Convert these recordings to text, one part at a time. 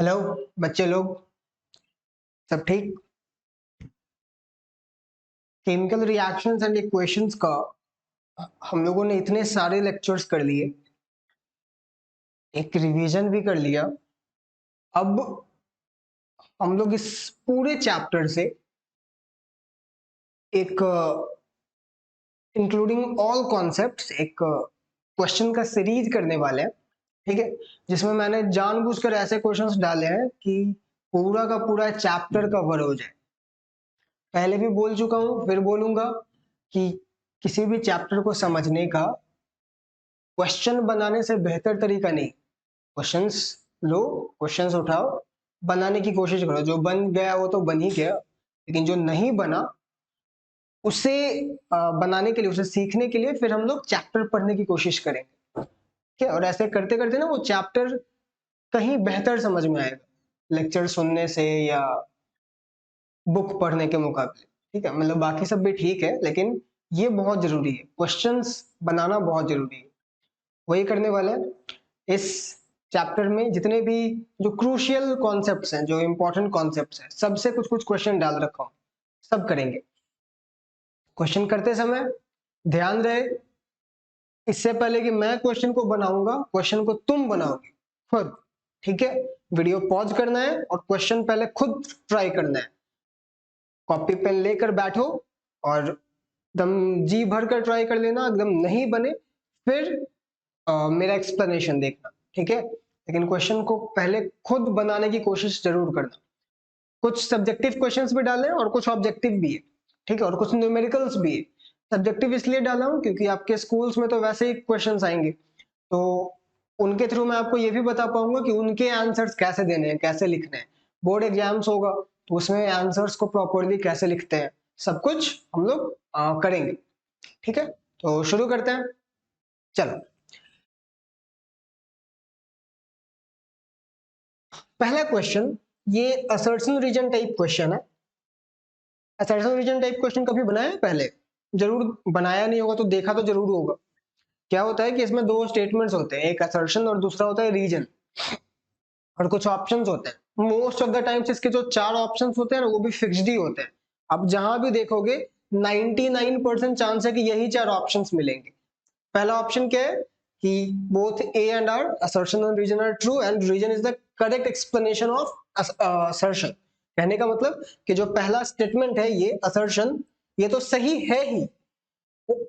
Hello बच्चे लोग, सब ठीक। केमिकल रिएक्शंस एंड इक्वेशंस का हम लोगों ने इतने सारे लेक्चर्स कर लिए, एक रिवीजन भी कर लिया। अब हम लोग इस पूरे चैप्टर से एक इंक्लूडिंग ऑल कॉन्सेप्ट्स एक क्वेश्चन का सीरीज करने वाले हैं, ठीक है। जिसमें मैंने जानबूझकर ऐसे क्वेश्चंस डाले हैं कि पूरा का पूरा चैप्टर कवर हो जाए। पहले भी बोल चुका हूँ, फिर बोलूंगा कि किसी भी चैप्टर को समझने का क्वेश्चन बनाने से बेहतर तरीका नहीं। क्वेश्चंस लो, क्वेश्चंस उठाओ, बनाने की कोशिश करो। जो बन गया वो तो बन ही गया, लेकिन जो नहीं बना उसे बनाने के लिए, उसे सीखने के लिए फिर हम लोग चैप्टर पढ़ने की कोशिश करेंगे, ठीक है। और ऐसे करते करते ना वो चैप्टर कहीं बेहतर समझ में आएगा लेक्चर सुनने से या बुक पढ़ने के मुकाबले, ठीक है। मतलब बाकी सब भी ठीक है, लेकिन ये बहुत जरूरी है, क्वेश्चंस बनाना बहुत जरूरी है। वही करने वाला है इस चैप्टर में। जितने भी जो क्रूशियल कॉन्सेप्ट्स हैं, जो इंपॉर्टेंट कॉन्सेप्ट्स हैं, सबसे कुछ कुछ क्वेश्चन डाल रखा हूं, सब करेंगे। क्वेश्चन करते समय ध्यान रहे, इससे पहले कि मैं क्वेश्चन को बनाऊंगा, क्वेश्चन को तुम बनाओगे खुद, ठीक है। वीडियो पॉज करना है और क्वेश्चन पहले खुद ट्राई करना है। कॉपी पेन लेकर बैठो और एकदम जी भर कर ट्राई कर लेना। एकदम नहीं बने फिर मेरा एक्सप्लेनेशन देखना, ठीक है। लेकिन क्वेश्चन को पहले खुद बनाने की कोशिश जरूर करना। कुछ सब्जेक्टिव क्वेश्चंस भी डाले और कुछ ऑब्जेक्टिव भी है, ठीक है। और कुछ न्यूमेरिकल्स भी है। सब्जेक्टिव इसलिए डाला हूं क्योंकि आपके स्कूल्स में तो वैसे ही क्वेश्चंस आएंगे, तो उनके थ्रू मैं आपको ये भी बता पाऊंगा कि उनके आंसर्स कैसे देने हैं, कैसे लिखने हैं। बोर्ड एग्जाम्स होगा तो उसमें आंसर्स को प्रॉपरली कैसे लिखते हैं, सब कुछ हम लोग करेंगे, ठीक है। तो शुरू करते हैं, चलो। पहला क्वेश्चन ये असर्शन रीजन टाइप क्वेश्चन है। असर्शन रीजन टाइप क्वेश्चन कभी बनाया है पहले? जरूर बनाया नहीं होगा तो देखा तो जरूर होगा। क्या होता है कि इसमें दो स्टेटमेंट्स होते हैं, एक असर्शन और दूसरा होता है रीजन, और कुछ ऑप्शंस होते हैं। मोस्ट ऑफ द टाइम्स इसके जो चार ऑप्शंस होते हैं ना, वो भी फिक्स्ड ही होते हैं। अब जहां भी देखोगे 99% चांस है कि यही चार ऑप्शंस मिलेंगे। पहला ऑप्शन क्या है कि both A and R, assertion and reason are true and reason is the correct explanation of assertion. कहने का मतलब कि जो पहला स्टेटमेंट है ये असर्शन, ये तो सही है ही,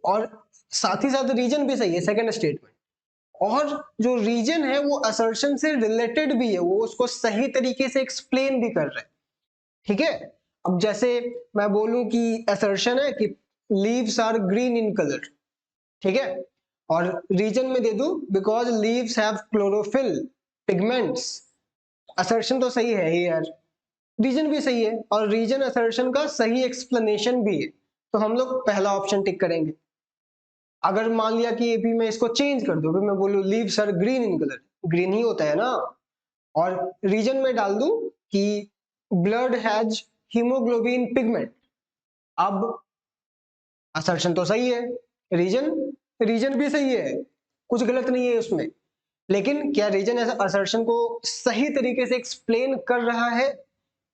और साथ ही साथ रीजन भी सही है, सेकंड स्टेटमेंट। और जो रीजन है वो असर्शन से रिलेटेड भी है, वो उसको सही तरीके से एक्सप्लेन भी कर रहा है, ठीक है। अब जैसे मैं बोलूं कि असर्शन है कि leaves are green in colour, ठीक है, और रीजन में दे दूं because leaves have chlorophyll pigments. Assertion तो सही है ही यार, रीजन भी सही है, और रीजन असर्शन का सही एक्सप्लेनेशन भी है, तो हम लोग पहला ऑप्शन टिक करेंगे। अगर मान लिया कि भी मैं इसको चेंज कर दूं, मैं बोलूं leaves are green in colour, green ही होता है ना, और रीजन में डाल दूं कि ब्लड हैज हीमोग्लोबिन पिगमेंट। अब असर्शन तो सही है, रीजन रीजन भी सही है, कुछ गलत नहीं है उसमें, लेकिन क्या रीजन ऐसा असर्शन को सही तरीके से एक्सप्लेन कर रहा है?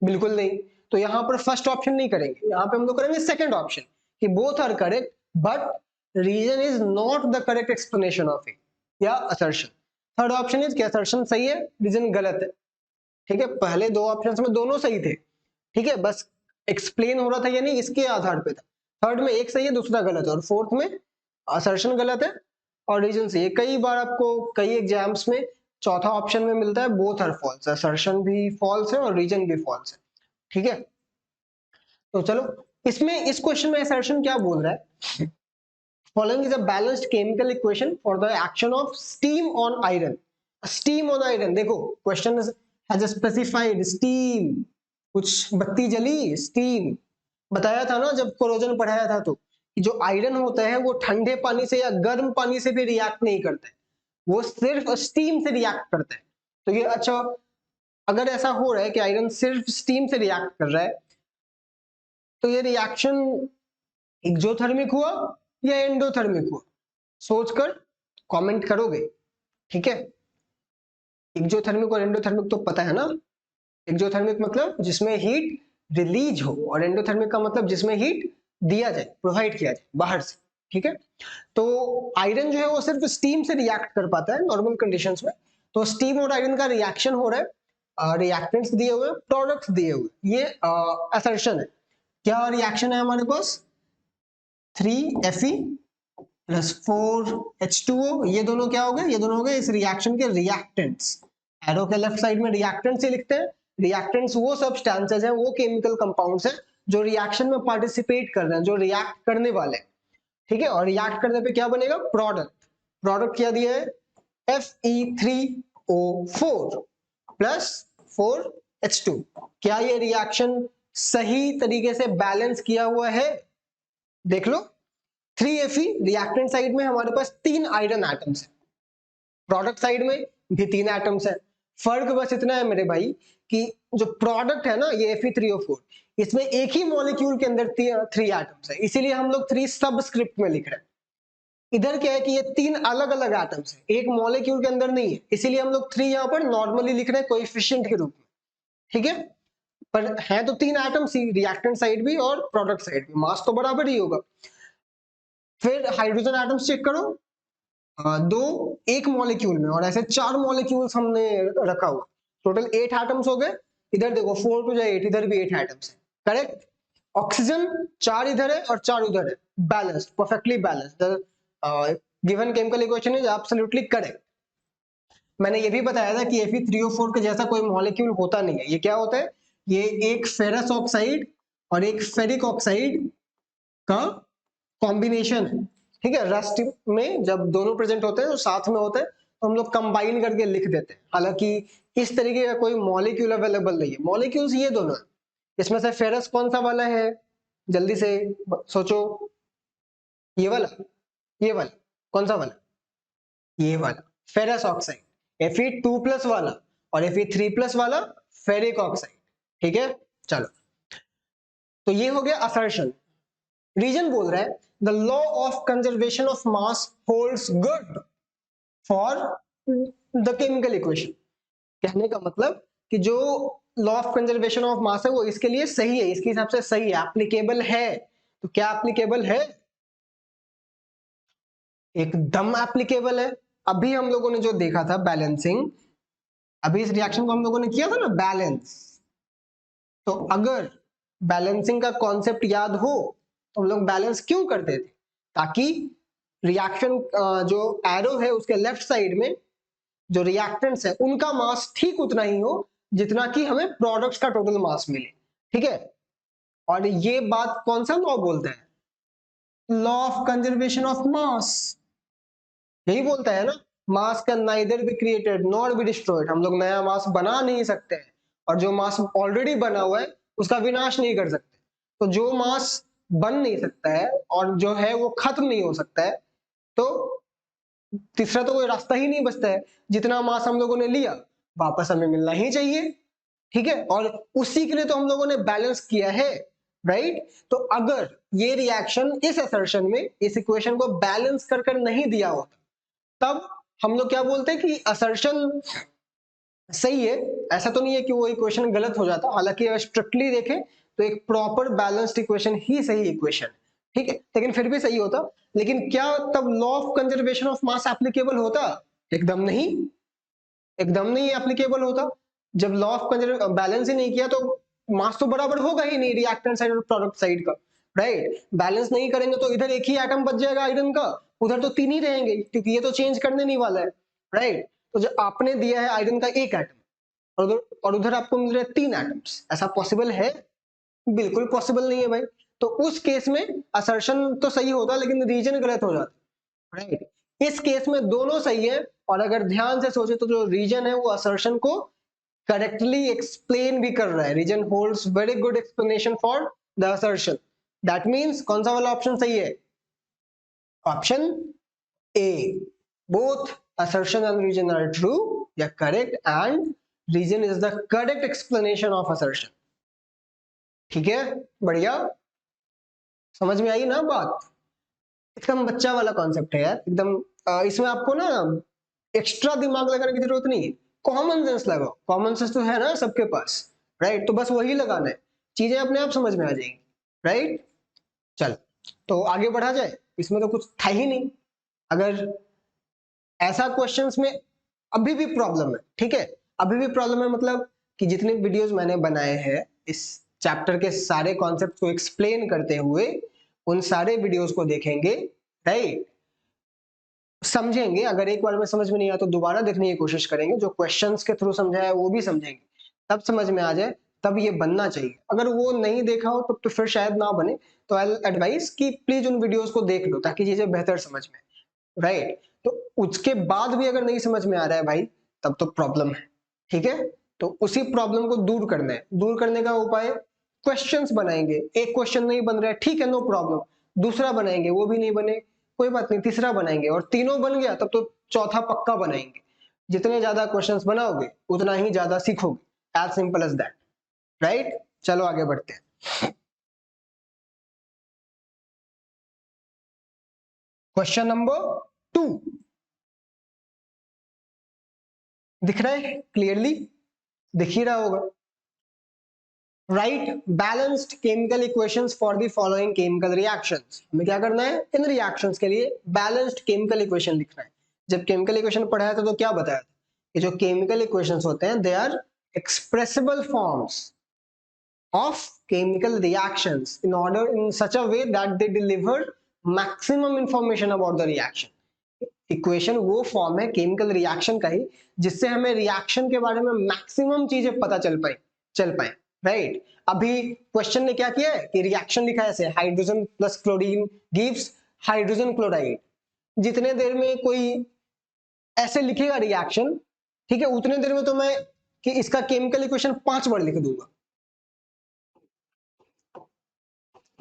बिल्कुल नहीं। तो यहां पर फर्स्ट ऑप्शन नहीं करेंगे, यहां पे हम लोग करेंगे सेकंड ऑप्शन कि both are correct but reason is not the correct explanation of it, या असर्शन। थर्ड ऑप्शन इज कि असर्शन सही है, रीजन गलत है, ठीक है। पहले दो ऑप्शंस में दोनों सही थे, ठीक है, बस एक्सप्लेन हो रहा था या नहीं इसके आधार पे था। थर्ड में एक सही है, दूसरा गलत है, और फोर्थ में असर्शन गलत है और रीजन सही है। कई बार आपको कई एग्जाम्स में चौथा ऑप्शन में मिलता है बोथ आर फॉल्स, असर्शन भी फॉल्स है और रीजन भी फॉल्स है, ठीक है। तो चलो, इसमें इस क्वेश्चन में असर्शन क्या बोल रहा है? Following is a balanced chemical equation for the action of steam on iron. Steam on iron, देखो क्वेश्चन has specified steam, कुछ बत्ती जली, steam। बताया था ना जब कोरोजन पढ़ाया था, तो कि जो आयरन होता है वो ठंडे पानी से या गर्म पानी से भी रिएक्ट नहीं करता है, वो सिर्फ स्टीम से रिएक्ट करता है। तो ये अच्छा, अगर ऐसा हो रहा है कि आयरन सिर्फ स्टीम से रिएक्ट कर रहा है, तो ये रिएक्शन एक्सोथर्मिक हुआ या एंडोथर्मिक हुआ? सोचकर कमेंट करोगे, ठीक है। एक्सोथर्मिक और एंडोथर्मिक तो पता है ना, एक्सोथर्मिक मतलब जिसमें हीट रिलीज हो, और एंडोथर्मिक का मतलब जिसमें हीट दिया जाए, प्रोवाइड किया जाए बाहर से, ठीक है। तो आयरन जो है वो सिर्फ स्टीम से रिएक्ट कर पाता है नॉर्मल कंडीशंस में। तो स्टीम और आयरन का रिएक्शन हो रहा है, रिएक्टेंट्स दिए हुए, प्रोडक्ट्स दिए हुए, ये असर्शन है। क्या रिएक्शन है हमारे पास? 3Fe प्लस 4H2O, ये दोनों क्या हो गए? ये दोनों हो गए इस रिएक्शन के रिएक्टेंट्स। एरो के लेफ्ट साइड में रिएक्टेंट्स ही लिखते हैं। रिएक्टेंट्स वो सब्सटेंसेस हैं, वो केमिकल कंपाउंड्स हैं जो रिएक्शन में पार्टिसिपेट कर रहे हैं, जो रिएक्ट करने वाले हैं, ठीक है। और रिएक्ट करने पे क्या बनेगा? प्रोडक्ट। प्रोडक्ट क्या दिया है? Fe3O4 plus 4H2। क्या ये रिएक्शन सही तरीके से बैलेंस किया हुआ है? देख लो, 3Fe रिएक्टेंट साइड में हमारे पास 3 आयरन एटम्स है, प्रोडक्ट साइड में भी 3 एटम्स है। फर्क बस इतना है मेरे भाई कि जो प्रोडक्ट है ना, ये Fe3O4, इसमें एक ही मॉलिक्यूल के अंदर 3 एटम्स है, इसीलिए हम लोग 3 सबस्क्रिप्ट में लिख रहे हैं। इधर क्या है कि ये 3 अलग अलग एटम्स है, एक मॉलिक्यूल के अंदर नहीं है, इसीलिए हम लोग 3 यहाँ पर नॉर्मली लिख रहे हैं कोएफिशिएंट के रूप में, ठीक है। पर है तो 3 एटम्स ही, रिएक्टेंट साइड भी और प्रोडक्ट साइड भी, मास तो बराबर ही होगा। फिर हाइड्रोजन एटम्स चेक करो, दो एक मॉलिक्यूल में, और ऐसे 4 मॉलिक्यूल्स हमने रखा हुआ, टोटल 8 एटम्स हो गए। इधर देखो 4 टू 8, इधर भी 8 एटम्स है, करेक्ट। ऑक्सीजन 4 इधर है और 4 उधर है, balanced, perfectly balanced. Given chemical equation is absolutely correct. मैंने ये भी बताया था कि Fe3O4 के जैसा कोई मॉलिक्यूल होता नहीं है। ये क्या होता है? ये एक फेरस ऑक्साइड और एक फेरिक ऑक्साइड का कॉम्बिनेशन है, ठीक है। रस्ट में जब दोनों प्रेजेंट होते हैं तो साथ में होते हैं, तो हम लोग कंबाइन करके लिख देते हैं। हालांकि इस तरीके का कोई मॉलिक्यूल अवेलेबल नहीं है। मॉलिक्यूल्स ये दोनों है। इसमें से फेरस कौन सा वाला है? जल्दी से सोचो। ये वाला, ये वाला, कौन सा वाला? ये वाला फेरस ऑक्साइड। Fe2+ वाला और Fe3+ वाला फेरिक ऑक्साइड, ठीक है। चलो, तो ये हो गया असर्शन। रीजन बोल रहा है the law of conservation of mass holds good for the chemical equation. कहने का मतलब कि जो law of conservation of mass है वो इसके लिए सही है, इसके हिसाब से सही है, एप्लीकेबल है। तो क्या एप्लीकेबल है? एकदम एप्लीकेबल है। अभी हम लोगों ने जो देखा था बैलेंसिंग, अभी इस रिएक्शन को हम लोगों ने किया था ना बैलेंस। तो अगर बैलेंसिंग का कॉन्सेप्ट याद हो तो हम लोग बैलेंस क्यों करते थे? ताकि रिएक्शन जो एरो है उसके लेफ्ट साइड में जो रिएक्टेंट्स है उनका मास ठीक उतना ही हो जितना कि हमें प्रोडक्ट्स का टोटल मास मिले, ठीक है। और ये बात कौन सा लॉ बोलता है? Law of conservation of mass. यही बोलता है ना, मास can neither be created nor be destroyed. हम लोग नया मास बना नहीं सकते हैं, और जो मास ऑलरेडी बना हुआ है उसका विनाश नहीं कर सकते। तो जो मास बन नहीं सकता है और जो है वो खत्म नहीं हो सकता है, तो तीसरा तो कोई रास्ता ही नहीं बचता है। जितना मास हम लोगों ने लिया वापस हमें मिलना ही चाहिए, ठीक है। और उसी के लिए तो हम लोगों ने बैलेंस किया है, राइट। तो अगर ये रिएक्शन इस असर्शन में इस इक्वेशन को बैलेंस कर कर नहीं दिया होता, तब हम लोग क्या बोलते हैं कि असर्शन सही है। ऐसा तो नहीं है कि वो इक्वेशन गलत हो जाता, हालांकि अगर स्ट्रिक्टली देखें तो एक प्रॉपर बैलेंस्ड इक्वेशन ही सही इक्वेशन, ठीक है, लेकिन फिर भी सही होता। लेकिन क्या तब law of conservation of mass applicable होता? एकदम नहीं, एकदम नहीं एप्लीकेबल होता। जब लॉ ऑफ कंजर्वेशन बैलेंस ही नहीं किया तो मास तो बराबर होगा ही नहीं रिएक्टेंट साइड और प्रोडक्ट साइड का, राइट। बैलेंस नहीं करेंगे तो इधर एक ही एटम बच जाएगा आयरन का, उधर तो 3 ही रहेंगे, क्योंकि ये तो चेंज करने नहीं वाला है, राइट। तो जो आपने दिया है आयरन का 1 एटम और उधर आपको मिल रहे हैं 3 एटम्स, ऐसा पॉसिबल है? बिल्कुल पॉसिबल नहीं है भाई। तो उस केस में असर्शन तो सही होता लेकिन रीजन गलत हो जाता, राइट। इस केस में दोनों सही है, और अगर ध्यान से सोचे तो जो रीजन है वो असर्शन को करेक्टली एक्सप्लेन भी कर रहा है। Reason holds very good explanation for the assertion. That means कौन सा वाला ऑप्शन सही है? Option A, both assertion and reason are true, they are correct, and reason is the correct explanation of assertion, ठीक है। बढ़िया, समझ में आई ना बात? एकदम बच्चा वाला कॉन्सेप्ट है यार, एकदम। इसमें आपको ना एक्स्ट्रा दिमाग लगाने की जरूरत नहीं है, कॉमन सेंस लगाओ। कॉमन सेंस तो है ना सबके पास, राइट। तो बस वही लगाना है, चीजें अपने आप समझ में आ जाएंगी, राइट। चल तो आगे बढ़ा जाए, इसमें तो कुछ था ही नहीं। अगर ऐसा क्वेश्चंस में अभी भी प्रॉब्लम है, ठीक है, अभी भी प्रॉब्लम है, मतलब कि जितने वीडियोस मैंने बनाए हैं इस चैप्टर के सारे कॉन्सेप्ट को एक्सप्लेन करते हुए, उन सारे वीडियोस को देखेंगे, राइट, समझेंगे। अगर एक बार में समझ में नहीं आया तो दोबारा देखने की कोशिश करेंगे, जो क्वेश्चंस के थ्रू समझाया वो भी समझेंगे, तब समझ में आ जाए, तब ये बनना चाहिए। अगर वो नहीं देखा हो तो फिर शायद ना बने। तो आई एडवाइस कि प्लीज उन वीडियोस को देख लो ताकि चीजें बेहतर समझ में, राइट। तो उसके बाद भी अगर नहीं समझ में आ रहा है भाई, तब तो प्रॉब्लम है, ठीक है। तो उसी प्रॉब्लम को दूर करना है। दूर करने का उपाय क्वेश्चंस बनाएंगे। एक क्वेश्चन नहीं बन रहा है, ठीक है, नो प्रॉब्लम, दूसरा बनाएंगे, वो भी नहीं बने कोई बात नहीं, तीसरा बनाएंगे, और तीनों बन गया तब तो चौथा पक्का बनाएंगे। जितने ज्यादा क्वेश्चंस बनाओगे उतना ही ज्यादा सीखोगे, as simple as that, right. चलो आगे बढ़ते हैं। क्वेश्चन नंबर 2 दिख रहा है क्लियरली? दिख ही रहा होगा। Right balanced chemical equations for the following chemical reactions. हमें क्या करना है? इन रिएक्शंस के लिए बैलेंस्ड केमिकल इक्वेशन लिखना है। जब केमिकल इक्वेशन पढ़ाया था तो क्या बताया था? ये जो केमिकल इक्वेशंस होते हैं they are expressible forms of chemical reactions in order in such a way that they deliver maximum information about the reaction. Equation वो फॉर्म है केमिकल रिएक्शन का ही जिससे हमें रिएक्शन के बारे में मैक्सिमम चीजें पता चल पाए, राइट। अभी क्वेश्चन ने क्या किया है कि रिएक्शन लिखा है ऐसे, hydrogen plus chlorine gives hydrogen chloride. जितने देर में कोई ऐसे लिखेगा रिएक्शन, ठीक है, उतने देर में तो मैं कि इसका केमिकल इक्वेशन 5 बार लिख दूंगा,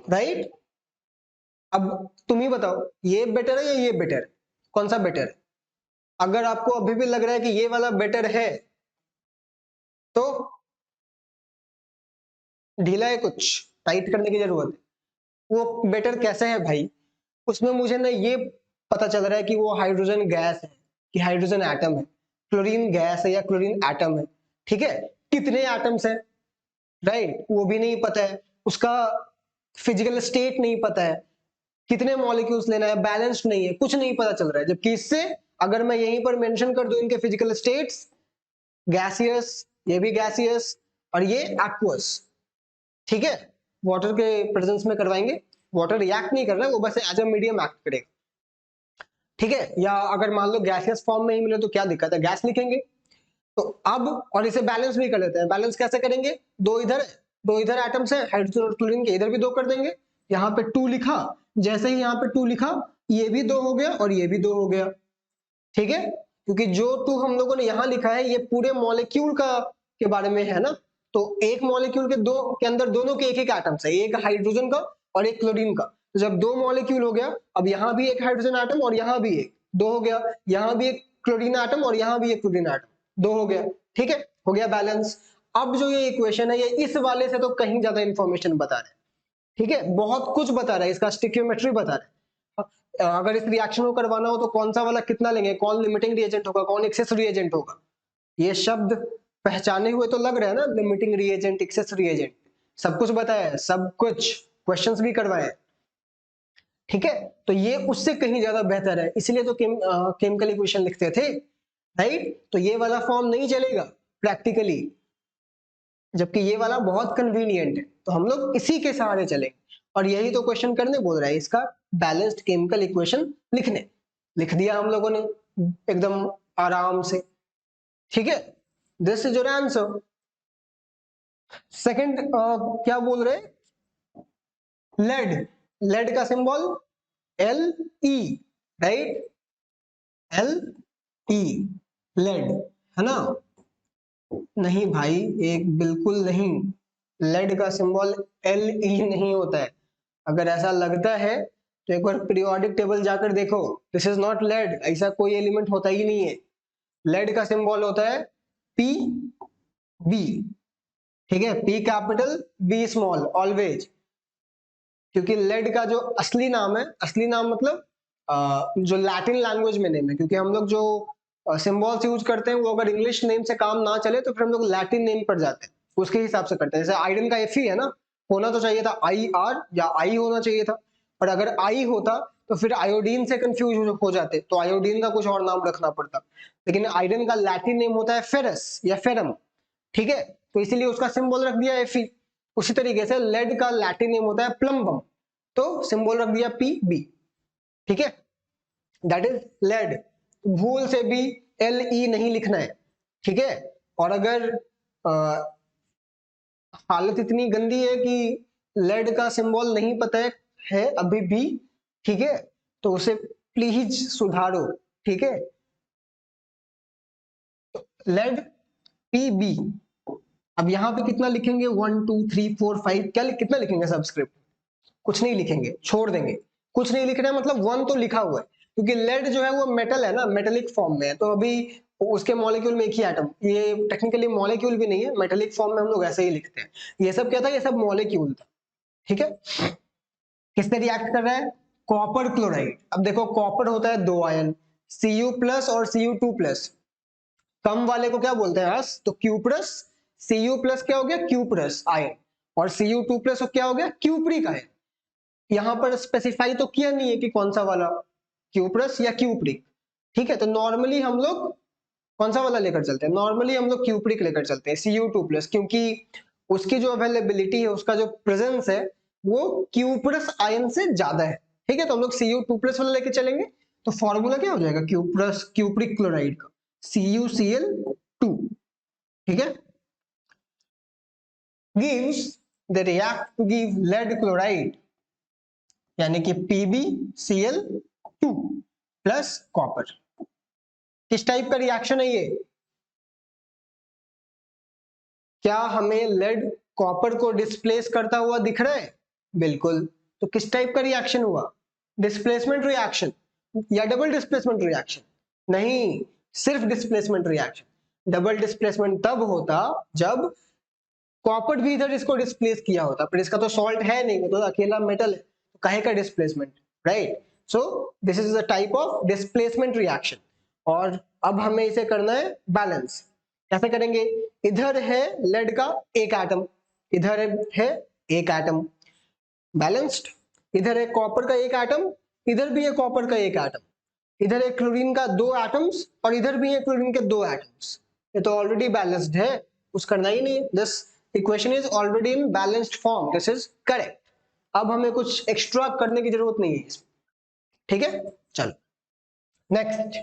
राइट। अब तुम ही बताओ ये बेटर है या ये बेटर है, कौन सा बेटर है? अगर आपको अभी भी लग रहा है कि ये वाला बेटर है तो ढीला है, कुछ टाइट करने की जरूरत है। वो बेटर कैसे है भाई? उसमें मुझे ना ये पता चल रहा है कि वो हाइड्रोजन गैस है कि हाइड्रोजन एटम है, क्लोरीन गैस है या क्लोरीन एटम है, ठीक है। कितने एटम्स है, राइट, वो भी नहीं पता है, उसका फिजिकल स्टेट नहीं पता है, कितने मॉलिक्यूल्स लेना है, बैलेंस्ड नहीं है, कुछ नहीं पता चल रहा है। जबकि इससे अगर मैं यहीं पर मेंशन कर दूं इनके फिजिकल स्टेट्स, गैसियस, ये भी गैसियस और ये एक्वस, ठीक है, वाटर के प्रेजेंस में करवाएंगे, वाटर रिएक्ट नहीं कर रहा है, वो बस एज अ मीडियम एक्ट करेगा, ठीक है। या अगर मान लो गैसियस फॉर्म में ही मिले तो क्या दिक्कत है, गैस लिखेंगे। तो अब और इसे बैलेंस भी कर लेते हैं। बैलेंस कैसे करेंगे? दो इधर एटम्स है हाइड्रोजन और क्लोरीन के, इधर भी 2 कर देंगे। यहाँ पे 2 लिखा, जैसे ही यहाँ पे 2 लिखा ये भी 2 हो गया और ये भी 2 हो गया, ठीक है। क्योंकि जो 2 हम लोगों ने यहाँ लिखा है ये पूरे मॉलिक्यूल का के बारे में है ना। तो एक मॉलिक्यूल के अंदर दोनों के एक एटम्स है, एक हाइड्रोजन का और एक क्लोरीन का। तो जब 2 मॉलिक्यूल हो गया, अब यहाँ भी एक हाइड्रोजन एटम और यहाँ भी एक, 2 हो गया। यहाँ भी एक क्लोरीन एटम और यहाँ भी एक क्लोरीन एटम, 2 हो गया, ठीक है, हो गया बैलेंस। अब जो ये इक्वेशन है ये इस वाले से तो कहीं ज्यादा इंफॉर्मेशन बता रहा है, ठीक है, बहुत कुछ बता रहा है, इसका स्टिक्योमेट्री बता रहा है। अगर इस रिएक्शन को करवाना हो तो कौन सा वाला कितना लेंगे, कौन लिमिटिंग रिएजेंट होगा, कौन एक्सेस रिएजेंट होगा, ये शब्द पहचाने हुए तो लग रहा है ना, लिमिटिंग रिएजेंट, एक्सेस रिएजेंट, सब कुछ बताया है, सब कुछ क्वेश्चंस भी करवाए हैं, ठीक है। तो ये उससे कहीं ज्यादा बेहतर है, इसलिए तो केमिकल इक्वेशन लिखते थे, राइट। तो ये वाला फॉर्म नहीं चलेगा प्रैक्टिकली, जबकि ये वाला बहुत कन्वीनियंट है, तो हम लोग इसी के सहारे चलेंगे। और यही तो क्वेश्चन करने बोल रहा है, इसका बैलेंस्ड केमिकल इक्वेशन लिख दिया हम लोगों ने एकदम आराम से, ठीक है। This is your answer. Second क्या बोल रहे? लेड, लेड का symbol L E, right, L E, lead, है ना? नहीं भाई, एक बिल्कुल नहीं, लेड का सिंबल एल ई नहीं होता है। अगर ऐसा लगता है तो एक बार पीरियोडिक टेबल जाकर देखो, दिस इज नॉट लेड, ऐसा कोई एलिमेंट होता ही नहीं है। लेड का सिंबल होता है पी बी, ठीक है, P capital B small always. क्योंकि लेड का जो असली नाम है, असली नाम मतलब जो लैटिन लैंग्वेज में नेम है, क्योंकि हम लोग जो सिंबल्स यूज करते हैं वो अगर इंग्लिश नेम से काम ना चले तो फिर हम लोग लैटिन नेम पर जाते हैं, उसके हिसाब से करते हैं। जैसे आयरन का Fe है ना, होना तो चाहिए था IR या I होना चाहिए था, और अगर I होता तो फिर आयोडीन से कंफ्यूज हो जाते, तो आयोडीन का कुछ और नाम रखना पड़ता। लेकिन आयरन का लैटिन नेम होता है फेरस या फेरम, ठीक है, तो इसीलिए उसका सिंबल रख दिया Fe। उसी तरीके से लेड का लैटिन नेम होता है प्लम्बम, तो सिंबल रख दिया PB, ठीक है, दैट इज लेड। भूल से भी LE नहीं लिखना है, ठीक है। और अगर हालत इतनी गंदी है कि लेड का सिंबल नहीं पता है अभी भी, ठीक है, तो उसे प्लीज सुधारो, ठीक है। लेड PB, अब यहां पे कितना लिखेंगे, 1 2 3 4 5, क्या कितना लिखेंगे सबस्क्रिप्ट, कुछ नहीं लिखेंगे, छोड़ देंगे, कुछ नहीं लिखना है, मतलब 1 तो लिखा हुआ है, क्योंकि लेड जो है वो मेटल है ना, मेटेलिक फॉर्म में है, तो अभी उसके मॉलिक्यूल में एक ही एटम, ये टेक्निकली मॉलिक्यूल भी नहीं है, मेटेलिक फॉर्म में हम लोग ऐसे ही लिखते हैं। ये सब क्या था, ये सब मॉलिक्यूल था, ठीक है। किससे रिएक्ट कर रहा है, कॉपर क्लोराइड। अब देखो कॉपर होता है 2 आयन, Cu प्लस और Cu2 प्लस, कम वाले को क्या बोलते हैं आस, तो क्यूप्रस। Cu प्लस क्या हो गया, क्यूप्रस आयन, और Cu2 प्लस क्या हो गया, क्यूप्रिक आयन। यहां पर स्पेसिफाई तो किया नहीं है कि कौन सा वाला, क्यूप्रस या क्यूप्रिक, ठीक है। तो नॉर्मली हम लोग कौन सा वाला लेकर चलते हैं, नॉर्मली हम लोग क्यूप्रिक लेकर चलते हैं, Cu2 प्लस, क्योंकि उसकी जो अवेलेबिलिटी है, उसका जो प्रेजेंस है वो क्यूप्रस आयन से ज्यादा है, ठीक है। तो हम लोग Cu2 प्लस वाला लेके चलेंगे, तो फॉर्मूला क्या हो जाएगा, क्यूप्रस क्यूप्रिक क्लोराइड का CuCl2, ठीक है। gives they react to give lead chloride, यानी कि PbCl2 प्लस कॉपर। किस टाइप का रिएक्शन है ये, क्या हमें लेड कॉपर को डिस्प्लेस करता हुआ दिख रहा है, बिल्कुल। तो किस टाइप का रिएक्शन हुआ, डिस्प्लेसमेंट रिएक्शन या डबल डिस्प्लेसमेंट रिएक्शन, नहीं, सिर्फ डिस्प्लेसमेंट रिएक्शन। डबल डिस्प्लेसमेंट तब होता जब कॉपर भी इधर इसको डिस्प्लेस किया होता, पर इसका तो सॉल्ट है नहीं, वो तो अकेला मेटल है, तो काहे का displacement, right. So this is a type of displacement reaction. और अब हमें इसे करना है बैलेंस। कैसे करेंगे, इधर है लेड का एक एटम, इधर है एक एटम, बैलेंस्ड। इधर है कॉपर का एक एटम, इधर भी है कॉपर का एक एटम, इधर है क्लोरीन का 2 एटम्स, और इधर भी है क्लोरीन के 2 एटम्स, ये तो ऑलरेडी बैलेंस्ड है, कुछ करना ही नहीं। This equation is already in balanced form, this is correct. अब हमें कुछ एक्स्ट्रा करने की जरूरत नहीं है इसमें, ठीक है। चलो next,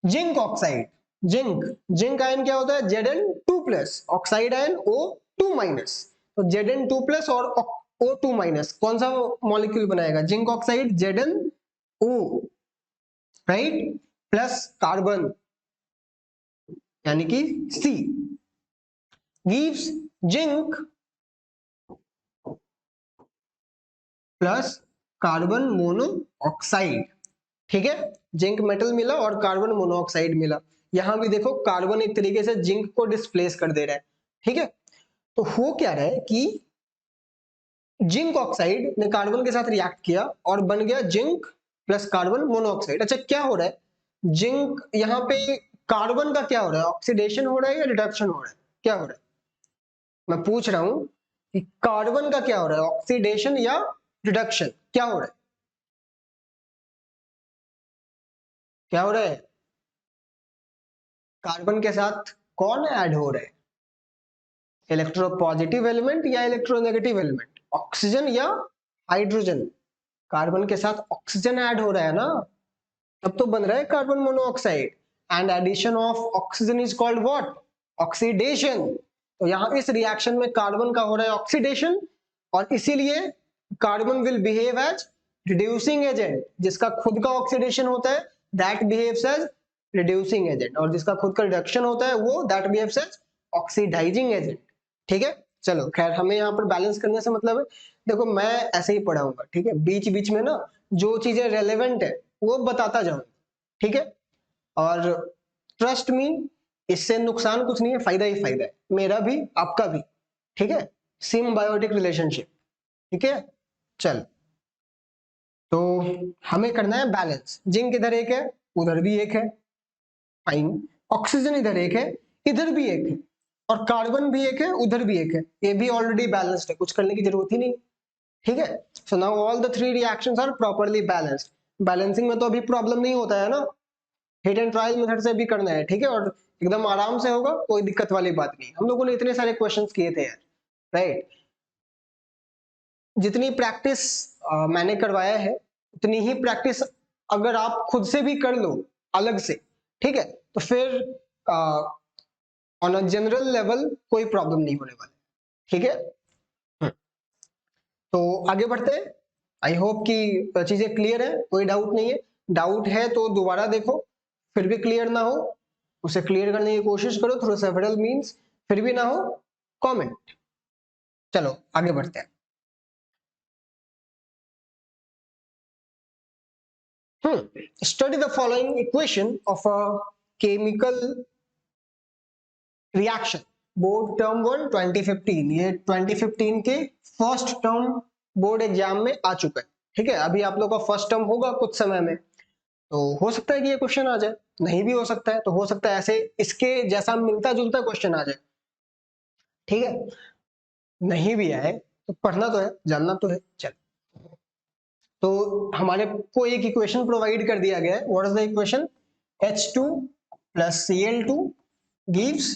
zinc oxide. Zinc ion क्या होता है, Zn2 plus, oxide ion O2 minus, तो Zn2 प्लस और O2 माइनस कौन सा मॉलिक्यूल बनाएगा, zinc oxide ZnO, right, plus carbon यानी कि C, gives zinc plus carbon monoxide, ठीक है। जिंक मेटल मिला और कार्बन मोनोऑक्साइड मिला, यहां भी देखो कार्बन एक तरीके से जिंक को डिस्प्लेस कर दे रहा है, ठीक है। तो हो क्या रहा है कि जिंक ऑक्साइड ने कार्बन के साथ रिएक्ट किया और बन गया जिंक प्लस कार्बन मोनोऑक्साइड। अच्छा क्या हो रहा है, जिंक यहाँ पे कार्बन का क्या हो रहा है, ऑक्सीडेशन हो रहा है या रिडक्शन हो रहा है, क्या हो रहा है, मैं पूछ रहा हूं कि कार्बन का क्या हो रहा है, ऑक्सीडेशन या रिडक्शन, क्या हो रहा है, क्या हो रहा है, कार्बन के साथ कौन ऐड हो रहा है, इलेक्ट्रोपॉजिटिव एलिमेंट या इलेक्ट्रोनेगेटिव एलिमेंट, ऑक्सीजन या हाइड्रोजन, कार्बन के साथ ऑक्सीजन ऐड हो रहा है ना, तब तो बन रहा है carbon monoxide, and addition of oxygen is called what, oxidation. तो यहां इस रिएक्शन में कार्बन का हो रहा है ऑक्सीडेशन, और इसीलिए carbon will behave as reducing agent, जिसका खुद का ऑक्सीडेशन होता है that behaves as reducing agent, और जिसका खुद का रिडक्शन होता है वो that behaves as oxidising agent, ठीक है। चलो खैर, हमें यहाँ पर बैलेंस करने से मतलब है, देखो मैं ऐसे ही पढ़ाऊंगा, ठीक है, बीच बीच में ना जो चीजें रेलेवेंट है वो बताता जाऊंगा, ठीक है। और ट्रस्ट मी, इससे नुकसान कुछ नहीं है, फायदा ही फायदा है, मेरा भी आपका भी, ठीक है, सिम्बायोटिक रिलेशनशिप, ठीक है। चल, तो हमें करना है बैलेंस, जिंक इधर एक है, उधर भी एक है, फाइन, ऑक्सीजन इधर एक है, इधर भी एक है और कार्बन भी एक है, उधर भी एक है, ये भी ऑलरेडी बैलेंस्ड है, कुछ करने की जरूरत ही नहीं। ठीक है, so now all the three reactions are properly balanced. Balancing में तो अभी प्रॉब्लम नहीं होता है ना, हिट एंड ट्रायल मेथड से भी करना है। ठीक है, और एकदम आराम से होगा, कोई दिक्कत वाली बात नहीं। हम लोगों ने इतने सारे क्वेश्चंस किए थे यार, राइट। जितनी प्रैक्टिस मैंने करवाया है उतनी ही प्रैक्टिस अगर आप खुद से भी कर लो अलग से, ठीक है, तो फिर ऑन अ जनरल लेवल कोई प्रॉब्लम नहीं होने वाली। ठीक है, तो आगे बढ़ते हैं। आई होप कि चीजें क्लियर है, कोई डाउट नहीं है। डाउट है तो दोबारा देखो, फिर भी क्लियर ना हो उसे क्लियर करने की कोशिश करो थ्रू सेवरल मींस, फिर भी ना हो कमेंट। चलो आगे बढ़ते हैं। Study the following equation of a chemical reaction. Board term 1 2015, ये 2015 के फर्स्ट टर्म बोर्ड एग्जाम में आ चुका है। ठीक है, अभी आप लोग का फर्स्ट टर्म होगा कुछ समय में, तो हो सकता है कि ये क्वेश्चन आ जाए, नहीं भी हो सकता है, तो हो सकता है ऐसे इसके जैसा मिलता जुलता क्वेश्चन आ जाए। ठीक है, नहीं भी आए तो पढ़ना तो है, जानना तो है। चल, तो हमारे को एक इक्वेशन प्रोवाइड कर दिया गया है। What is the equation? H2 plus Cl2 gives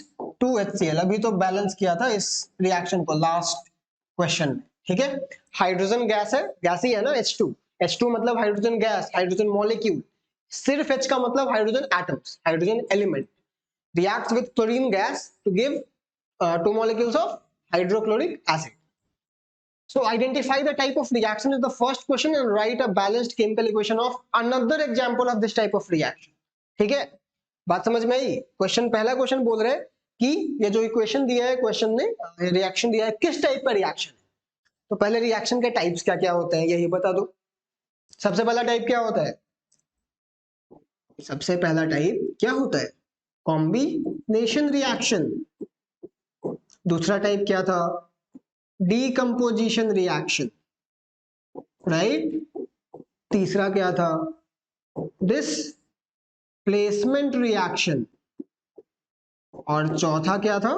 2HCl। अभी तो बैलेंस किया था इस रिएक्शन को लास्ट क्वेश्चन में। ठीक है, हाइड्रोजन गैस है, गैस ही है ना H2। H2 मतलब हाइड्रोजन गैस, हाइड्रोजन मॉलिक्यूल। सिर्फ H का मतलब hydrogen atoms, hydrogen element. reacts with chlorine gas to give 2 molecules of hydrochloric acid. So identify the type of reaction is the first question and write a balanced chemical equation of another example of this type of reaction. ठीक है, बात समझ में आई? Question, पहला question बोल रहे हैं कि ये जो इक्वेशन दिया है क्वेश्चन ने, रिएक्शन दिया है, किस टाइप का रिएक्शन है। तो पहले रिएक्शन के टाइप्स क्या क्या होते हैं यही बता दो। सबसे पहला टाइप क्या होता है? सबसे पहला टाइप क्या होता है? Combination reaction. दूसरा टाइप क्या था? Decomposition reaction, right. तीसरा क्या था? Displacement reaction. और चौथा क्या था?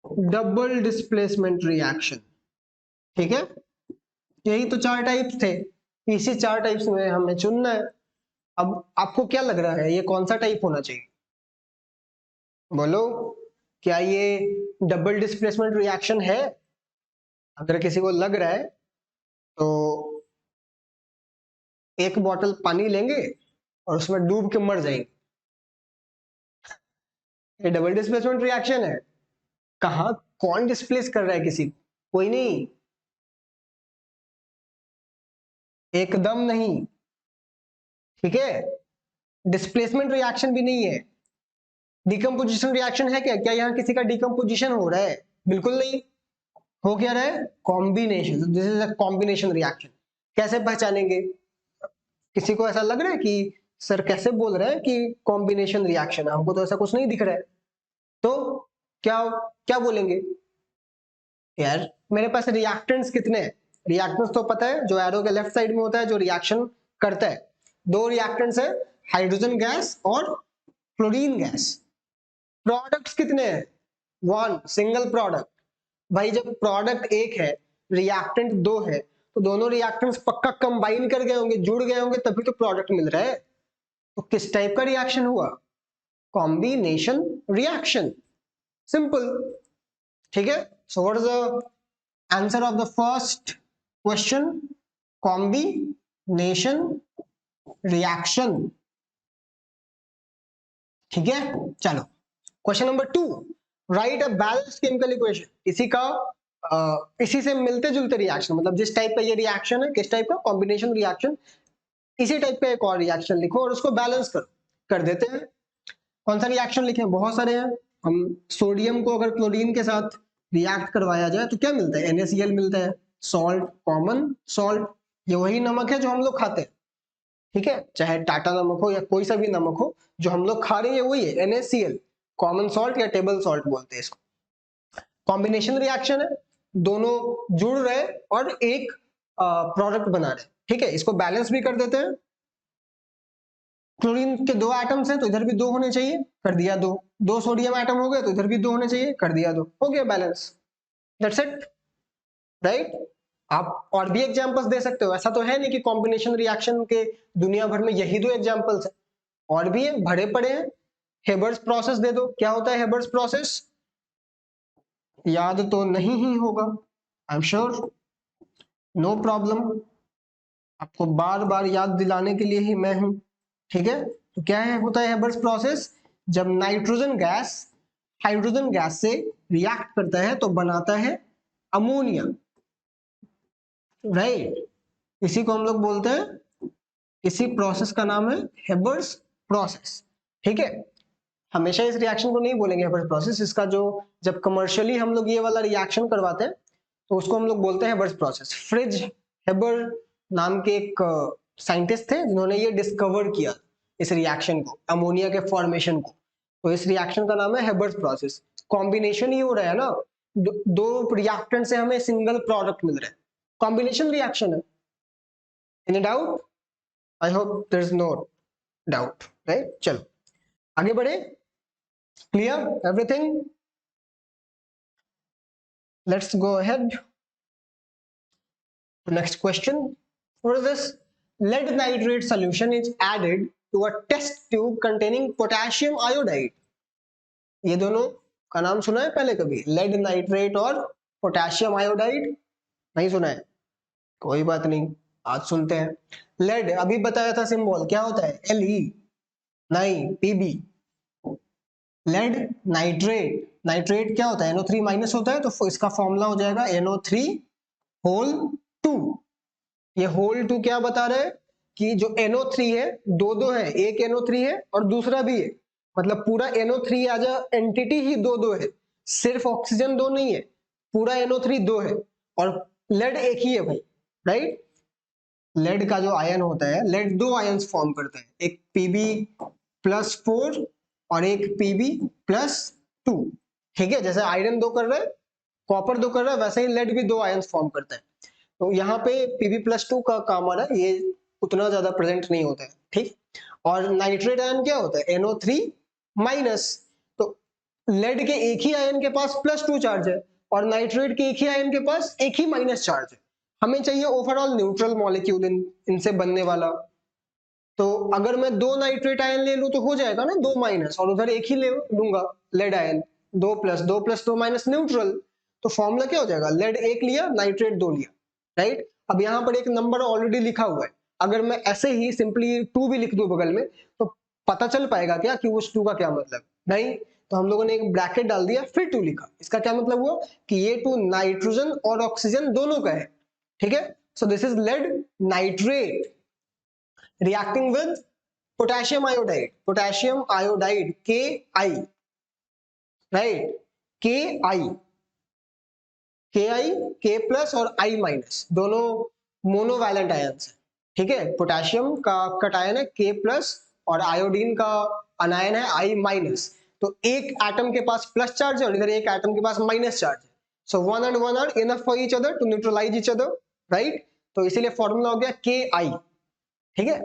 Double displacement reaction. ठीक है, यही तो चार टाइप्स थे, इसी चार टाइप्स में हमें चुनना है। अब आपको क्या लग रहा है ये कौन सा टाइप होना चाहिए? बोलो, क्या ये डबल डिस्प्लेसमेंट रिएक्शन है? अगर किसी को लग रहा है तो एक बोतल पानी लेंगे और उसमें डूब के मर जाएंगे। ये डबल डिस्प्लेसमेंट रिएक्शन है। कहा, कौन डिस्प्लेस कर रहा है किसी को? कोई नहीं, एकदम नहीं। ठीक है, डिस्प्लेसमेंट रिएक्शन भी नहीं है। डिकम्पोजिशन रिएक्शन है क्या? क्या यहाँ किसी का डिकम्पोजिशन हो रहा है? बिल्कुल नहीं। हो क्या रहा है? Combination. This is a combination reaction. कैसे पहचानेंगे? किसी को ऐसा लग रहा है कि सर कैसे बोल रहे हैं कि कॉम्बिनेशन रिएक्शन है, हमको तो ऐसा कुछ नहीं दिख रहा है, तो क्या क्या बोलेंगे? यार मेरे पास रिएक्टेंट्स कितने हैं? रिएक्टेंट्स तो पता है, जो एरो के लेफ्ट साइड में होता है, जो रिएक्शन करता है। दो रिएक्टेंट्स है, हाइड्रोजन गैस और क्लोरीन गैस। प्रोडक्ट्स कितने हैं? One, single product. भाई जब प्रोडक्ट एक है, रिएक्टेंट दो है, तो दोनों रिएक्टेंट्स पक्का कंबाइन कर गए होंगे, जुड़ गए होंगे, तभी तो प्रोडक्ट मिल रहा है। तो किस टाइप का रिएक्शन हुआ? Combination reaction, simple. ठीक है, so what is the answer of the first question? Combination reaction. ठीक है, चलो question number 2, right a balanced chemical equation. इसी से मिलते जुलते रिएक्शन, मतलब जिस टाइप का ये रिएक्शन है, किस टाइप का? Combination reaction. इसी टाइप का एक और रिएक्शन लिखो और उसको बैलेंस करो। कर देते हैं। कौन सा रिएक्शन लिखें? बहुत सारे हैं। हम सोडियम को अगर क्लोरीन के साथ रिएक्ट करवाया जाए तो क्या मिलता है? NaCl मिलता है, सॉल्ट, कॉमन सॉल्ट। ये वही नमक है जो हम लोग खाते हैं। ठीक है, चाहे टाटा नमक हो या कोई सा भी नमक हो, जो हम लोग खा रहे हैं वही है, NaCl, कॉमन सॉल्ट या टेबल सॉल्ट बोलते हैं इसको। कॉम्बिनेशन रिएक्शन है, दोनों जुड़ रहे और एक प्रोडक्ट बना रहे। ठीक है, इसको बैलेंस भी कर देते हैं। क्लोरीन के दो एटम्स हैं तो इधर भी दो होने चाहिए, कर दिया 2, 2 सोडियम एटम हो गए तो इधर भी 2 होने चाहिए, कर दिया 2, हो गया बैलेंस, दैट्स इट, राइट। आप और भी एग्जांपल्स दे सकते हो, ऐसा तो है नहीं कि कॉम्बिनेशन रिएक्शन के दुनिया भर में यही 2 एग्जांपल्स है, और भी है, भरे पड़े हैं। हेबर्स प्रोसेस दे दो, क्या होता है हेबर्स प्रोसेस, याद तो नहीं ही होगा, I am sure, no problem, आपको बार बार याद दिलाने के लिए ही मैं हूं, ठीक है। तो क्या है होता है हेबर्स प्रोसेस, जब नाइट्रोजन गैस हाइड्रोजन गैस से रिएक्ट करता है तो बनाता है अमोनिया, राइट। इसी को हम लोग बोलते हैं, इसी प्रोसेस का नाम है हेबर्स प्रोसेस, ठीक है। हमेशा इस रिएक्शन को नहीं बोलेंगे हेबर्स प्रोसेस, इसका जो जब कमर्शियली हम लोग ये वाला रिएक्शन करवाते हैं तो उसको हम लोग बोलते हैं हेबर्स प्रोसेस। फ्रिज हेबर नाम के एक साइंटिस्ट थे जिन्होंने ये डिस्कवर किया इस रिएक्शन को, अमोनिया के फॉर्मेशन को, तो इस रिएक्शन का नाम है हेबर्स प्रोसेस। कॉम्बिनेशन ही हो रहा है ना, दो रिएक्टेंट से हमें सिंगल प्रोडक्ट मिल रहा है, कॉम्बिनेशन रिएक्शन है। Any doubt? I hope there is no doubt, right. चलो आगे बढ़े, clear everything, let's go ahead to next question. What is this? Lead nitrate solution is added to a test tube containing potassium iodide. ये दोनों का नाम सुना है पहले कभी, लेड नाइट्रेट और पोटेशियम आयोडाइड? नहीं सुना है, कोई बात नहीं, आज सुनते हैं। लेड अभी बताया था सिंबल क्या होता है, Le, नहीं Pb। लेड नाइट्रेट, नाइट्रेट क्या होता है, NO3 माइनस होता है, तो इसका फॉर्मूला हो जाएगा NO3 होल 2। ये होल 2 क्या बता रहे हैं कि जो NO3 है, दो है, एक NO3 है और दूसरा भी है, मतलब पूरा NO3 एज अ एंटिटी ही दो है, सिर्फ ऑक्सीजन 2 नहीं है, पूरा NO3 2 है, और लेड एक ही है भाई, राइट। लेड का जो आयन होता है, लेड 2 आयन्स फॉर्म करता है, एक Pb+4 और एक Pb+2, ठीक है। जैसे आयरन 2 कर रहा है, कॉपर 2 कर रहा है, वैसे ही लेड भी 2 आयन्स फॉर्म करता है। तो यहाँ पे Pb+2 का काम आ रहा है, ये उतना ज्यादा प्रेजेंट नहीं होता है, ठीक। और नाइट्रेट आयन क्या होता है, NO3 माइनस, तो लेड के एक ही आयन के पास +2 चार्ज है और नाइट्रेट के एक ही आयन के पास एक ही माइनस चार्ज है, हमें चाहिए ओवरऑल न्यूट्रल मॉलिक्यूल इनसे बनने वाला। तो अगर मैं 2 नाइट्रेट आयन ले लूं तो हो जाएगा ना 2 माइनस, और उधर एक ही ले लूंगा लेड आयन, 2+2+2 माइनस न्यूट्रल, तो फॉर्मूला क्या हो जाएगा, लेड 1 लिया नाइट्रेट 2 लिया, राइट। अब यहाँ पर एक नंबर ऑलरेडी लिखा हुआ है, अगर मैं ऐसे ही सिंपली 2 भी लिख दूं बगल में तो पता चल पाएगा क्या कि उस 2 का क्या मतलब, नहीं। तो हम लोगों ने एक ब्रैकेट डाल दिया फिर 2 लिखा, इसका क्या मतलब हुआ कि ये 2 नाइट्रोजन और ऑक्सीजन दोनों का है, ठीक है। So this is lead nitrate reacting with potassium iodide Ki, right, Ki, K plus और I माइनस, दोनों मोनोवैलेंट आयन्स है, ठीक है। पोटेशियम का कटायन है K प्लस और आयोडीन का अनायन है I माइनस, तो एक एटम के पास प्लस चार्ज है और इधर एक एटम के पास माइनस चार्ज है, so one are enough for each other to neutralise each other, right. तो इसीलिए फॉर्मूला हो गया Ki, ठीक है।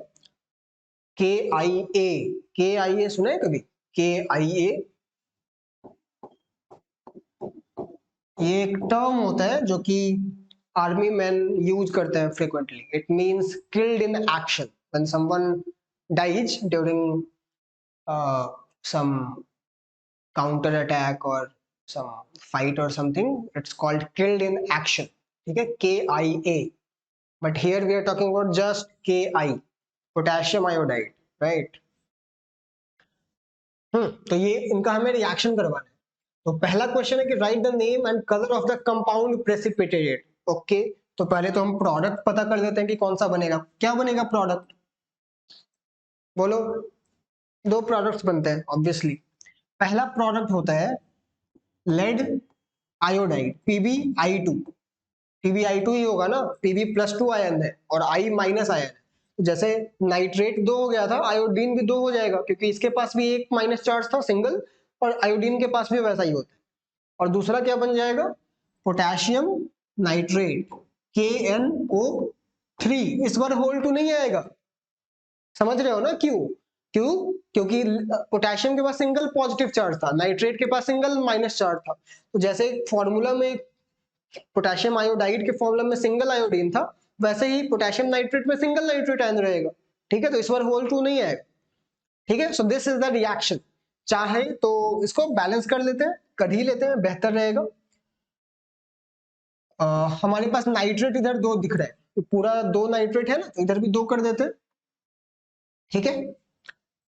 KIA सुना है कभी, KIA, ये एक टर्म होता है जो कि आर्मी मैन यूज करते हैं frequently, it means killed in action, when someone dies during some counter attack or some fight or something, it's called killed in action, ठीक है, KIA, but here we are talking about just Ki, potassium iodide, right। तो ये इनका हमें reaction करवाना है। तो पहला क्वेश्चन है कि right the name and colour of the compound precipitated, okay. तो पहले तो हम प्रोडक्ट पता कर देते हैं कि कौन सा बनेगा, क्या बनेगा प्रोडक्ट, बोलो। 2 प्रोडक्ट्स बनते हैं ऑब्वियसली, पहला प्रोडक्ट होता है लेड आयोडाइड PbI2, PbI2 ही होगा ना, Pb+2 आयन है और I माइनस आयन है, तो जैसे नाइट्रेट 2 हो गया था, आयोडीन भी 2 हो जाएगा, क्योंकि इसके पास भी एक माइनस चार्ज था सिंगल, और आयोडीन के पास भी वैसा ही होता है। और दूसरा क्या बन जाएगा, पोटेशियम नाइट्रेट KNO3, इस बार होल 2 नहीं आएगा, समझ रहे हो ना क्यों, क्यों? क्योंकि पोटेशियम के पास सिंगल पॉजिटिव चार्ज था, नाइट्रेट के पास सिंगल माइनस चार्ज था। तो जैसे फॉर्मूला में पोटेशियम आयोडाइड के फॉर्मूला में सिंगल आयोडीन था, वैसे ही पोटेशियम नाइट्रेट में सिंगल नाइट्रेट आयन रहेगा। ठीक है, तो इस बार होल ट्रू नहीं आएगा। ठीक है, so this is the reaction. चाहे तो इसको बैलेंस कर लेते हैं, कर ही लेते हैं, बेहतर रहेगा। हमारे पास नाइट्रेट इधर 2 दिख रहा है, तो पूरा 2 नाइट्रेट है ना, तो इधर भी 2 कर देते हैं। ठीक है,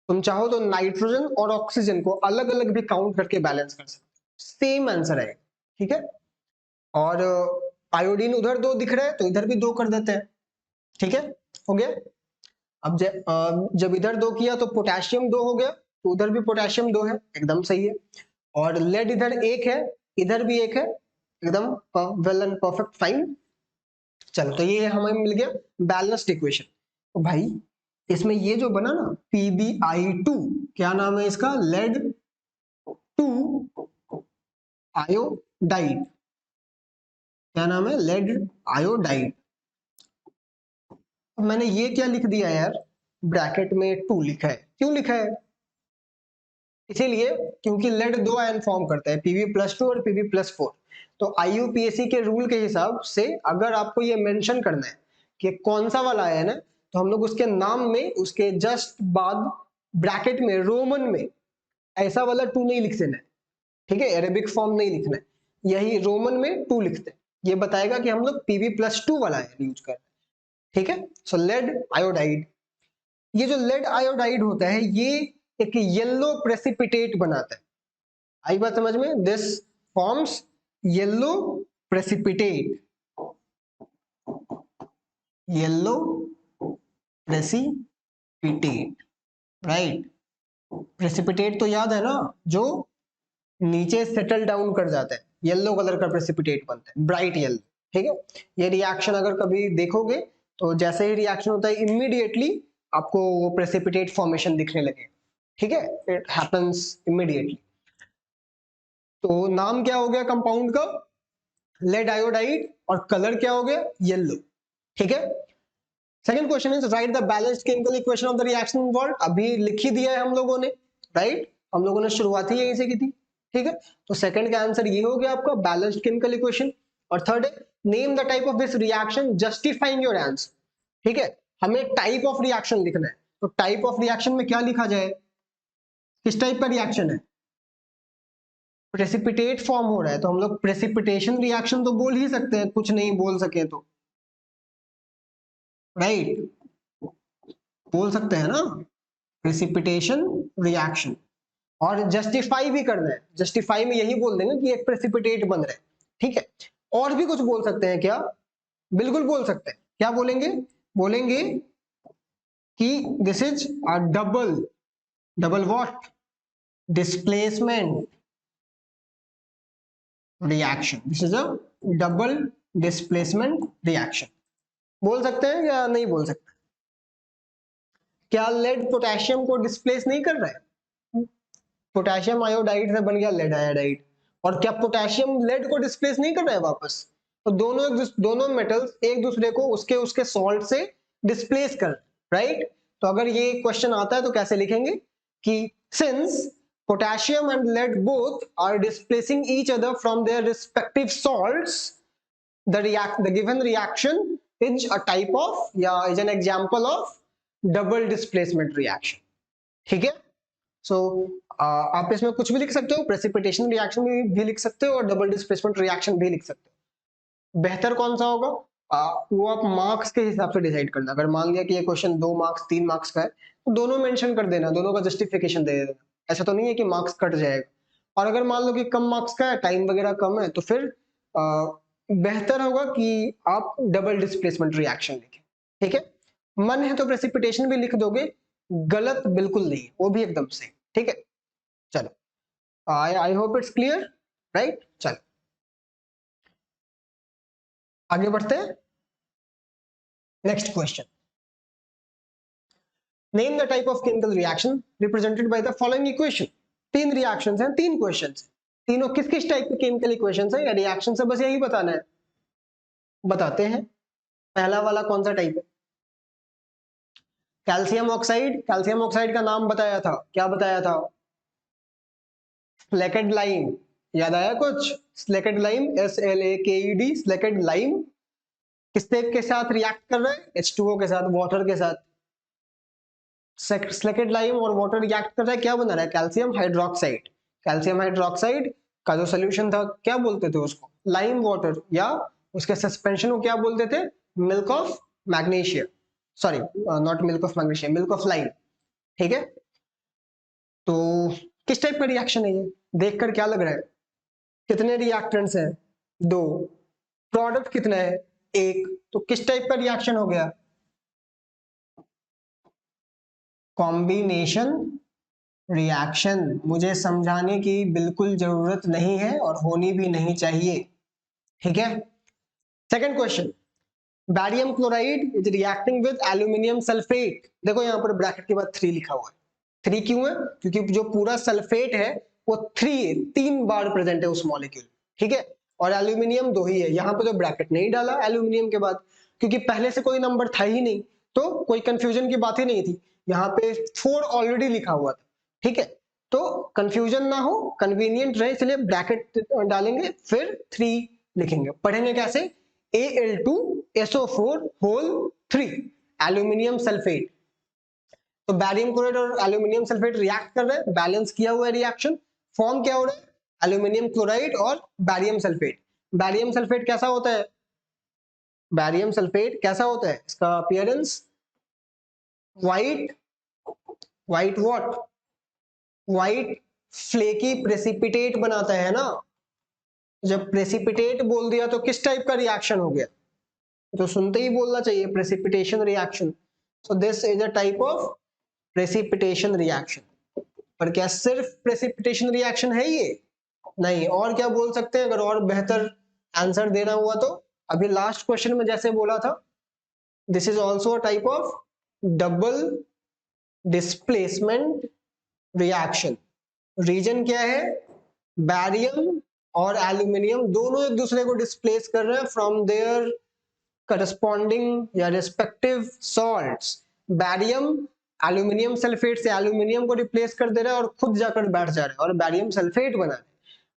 तुम चाहो तो नाइट्रोजन और ऑक्सीजन को अलग अलग भी काउंट करके बैलेंस कर सकते हो, सेम आंसर है। ठीक है, और आयोडीन उधर 2 दिख रहा है, तो इधर भी 2 कर देते हैं। ठीक है, हो गया। अब जब इधर 2 किया तो पोटेशियम 2 हो गया, तो उधर भी पोटेशियम 2 है, एकदम सही है। और लेड इधर 1 है, इधर भी 1 है, एकदम वेल एंड परफेक्ट फाइन। चलो, तो ये हमें मिल गया बैलेंस्ड इक्वेशन। तो भाई इसमें ये जो बना ना PbI2, क्या नाम है इसका? Lead 2 iodide. क्या नाम है? Lead iodide. अब मैंने ये क्या लिख दिया यार, ब्रैकेट में 2 लिखा है, क्यों लिखा है? इसीलिए क्योंकि लेड 2 आयन फॉर्म करता है, Pb+2 और Pb+4। तो IUPAC के रूल के हिसाब से अगर आपको ये मेंशन करना है कि कौन सा वाला आयन है, तो हम लोग उसके नाम में उसके जस्ट बाद ब्रैकेट में रोमन में ऐसा वाला 2 नहीं लिख देना है। ठीक है, अरेबिक फॉर्म नहीं लिखना है, यही रोमन में 2 लिखते हैं। ये बताएगा कि हम लोग Pb+2 वाला आयन यूज कर रहे हैं। ठीक है, सो लेड आयोडाइड। ये जो लेड आयोडाइड होता है, ये एक येलो प्रेसिपिटेट बनाता है। आई बात समझ में? This forms yellow precipitate, yellow precipitate, right. Precipitate तो याद है ना, जो नीचे सेटल डाउन कर जाता है, येलो कलर का प्रेसिपिटेट बनता है, ब्राइट येलो। ठीक है, ये रिएक्शन अगर कभी देखोगे तो जैसे ही रिएक्शन होता है इमीडिएटली आपको वो प्रेसिपिटेट फॉर्मेशन दिखने लगे। ठीक है, इट हैपेंस इमीडिएटली। तो नाम क्या हो गया कंपाउंड का? लेड आयोडाइड, और कलर क्या हो गया? येलो। ठीक है, second question is right the balanced chemical equation of the reaction involved. अभी लिख ही दिया है हम लोगों ने, राइट, हम लोगों ने शुरुआत ही यहीं से की थी। ठीक है, तो सेकंड का आंसर ये हो गया आपका बैलेंस्ड केमिकल इक्वेशन। और थर्ड है name the type of this reaction justifying your answer. ठीक है, हमें टाइप ऑफ रिएक्शन लिखना है, तो टाइप ऑफ रिएक्शन में क्या लिखा जाए? किस टाइप का रिएक्शन है? प्रेसिपिटेट फॉर्म हो रहा है, तो हम लोग प्रेसिपिटेशन रिएक्शन तो बोल ही सकते हैं, कुछ नहीं बोल सके तो, राइट, बोल सकते हैं ना, प्रेसिपिटेशन रिएक्शन। और जस्टिफाई भी करना है, जस्टिफाई में यही बोल देंगे कि एक प्रेसिपिटेट बन रहा है। ठीक है, और भी कुछ बोल सकते हैं क्या? बिल्कुल बोल सकते हैं। क्या बोलेंगे? बोलेंगे कि this is a double, double what? Displacement reaction. This is a double displacement reaction. बोल सकते हैं या नहीं बोल सकते? क्या लेड पोटेशियम को डिस्प्लेस नहीं कर रहा है? पोटेशियम आयोडाइड से बन गया लेड आयोडाइड। और क्या पोटेशियम लेड को डिस्प्लेस नहीं कर रहा है वापस? तो दोनों मेटल्स एक दूसरे को उसके उसके सॉल्ट से डिस्प्लेस कर, राइट। तो अगर ये क्वेश्चन आता है तो कैसे लिखेंगे कि since potassium and lead both are displacing each other from their respective salts, the given reaction is a type of, या is an example of double displacement reaction। ठीक है, सो आप इसमें कुछ भी लिख सकते हो, प्रेसिपिटेशन रिएक्शन भी लिख सकते हो और डबल डिस्प्लेसमेंट रिएक्शन भी लिख सकते हो। बेहतर कौन सा होगा वो आप मार्क्स के हिसाब से डिसाइड करना। अगर मान लिया कि ये क्वेश्चन 2 मार्क्स 3 मार्क्स का है, तो दोनों मेंशन कर देना, दोनों का जस्टिफिकेशन दे देना। ऐसा तो नहीं है कि मार्क्स कट जाएगा। और अगर मान लो कि कम मार्क्स का है, टाइम वगैरह कम है, तो फिर बेहतर होगा कि आप डबल डिस्प्लेसमेंट रिएक्शन लिखें। ठीक है, मन है तो प्रेसिपिटेशन भी लिख दोगे, गलत बिल्कुल नहीं, वो भी एकदम सही। ठीक है, चलो, I hope it's clear, right. चलो आगे बढ़ते हैं। Next question, name the type of chemical reaction represented by the following equation. 3 reactions हैं, 3 क्वेश्चंस, तीनों किस किस टाइप के केमिकल इक्वेशंस है या रिएक्शन है, बस यही बताना है। बताते हैं, पहला वाला कौन सा टाइप है? कैल्शियम ऑक्साइड का नाम बताया था, क्या बताया था? स्लेकेट लाइम, याद आया कुछ? स्लेकेट लाइम, SLAKED, स्लेकेट लाइम किसके के साथ रिएक्ट कर रहा है? H2O के साथ, वाटर के साथ। स्लेकेट लाइम और वाटर रिएक्ट कर रहा है, क्या बना रहा है? Calcium hydroxide. कैल्शियम हाइड्रोक्साइड का जो सोल्यूशन था, क्या बोलते थे उसको? लाइम वाटर, या उसके सस्पेंशन को क्या बोलते थे? Milk of magnesium, sorry not milk of magnesium, milk of lime. ठीक है, तो किस टाइप का रिएक्शन है ये? देखकर क्या लग रहा है? कितने रिएक्टेंट्स हैं? 2। प्रोडक्ट कितना है? 1। तो किस टाइप का रिएक्शन हो गया? Combination reaction. मुझे समझाने की बिल्कुल जरूरत नहीं है और होनी भी नहीं चाहिए। ठीक है, second question, barium chloride is reacting with aluminium sulphate. देखो यहाँ पर ब्रैकेट के बाद 3 लिखा हुआ है। 3 क्यों है? क्योंकि जो पूरा सल्फेट है वो 3 बार प्रेजेंट है उस मॉलिक्यूल। ठीक है, और एल्यूमिनियम 2 ही है। यहाँ पे तो ब्रैकेट नहीं डाला एल्यूमिनियम के बाद, क्योंकि पहले से कोई नंबर था ही नहीं, तो कोई कंफ्यूजन की बात ही नहीं थी। यहाँ पे 4 ऑलरेडी लिखा हुआ था। ठीक है, तो कंफ्यूजन ना हो, कन्वीनियंट रहे, इसलिए ब्रैकेट डालेंगे, फिर 3 लिखेंगे। पढ़ेंगे कैसे? Al2SO4 whole 3 aluminium sulphate. तो बैरियम क्लोराइड और एल्यूमिनियम सल्फेट रिएक्ट कर रहे हैं, बैलेंस किया हुआ है रिएक्शन। फॉर्म क्या हो रहा है? एल्यूमिनियम क्लोराइड और बैरियम सल्फेट। बैरियम सल्फेट कैसा होता है? बैरियम सल्फेट कैसा होता है? इसका appearance white, white what? White flaky precipitate बनाता है ना। जब प्रेसिपिटेट बोल दिया तो किस टाइप का रिएक्शन हो गया? तो सुनते ही बोलना चाहिए, precipitation reaction. So this is a type of precipitation reaction. पर क्या सिर्फ प्रेसिपिटेशन रिएक्शन है ये? नहीं, और क्या बोल सकते हैं अगर और बेहतर आंसर देना हुआ तो? अभी लास्ट क्वेश्चन में जैसे बोला था, this is also a type of double displacement reaction. Reason क्या है? बैरियम और एल्यूमिनियम दोनों एक दूसरे को डिस्प्लेस कर रहे हैं फ्रॉम देयर करस्पॉन्डिंग या respective salts. Barium aluminium sulphate से एल्यूमिनियम को रिप्लेस कर दे रहा है और खुद जाकर बैठ जा रहा है और बैरियम सल्फेट बना रहा है,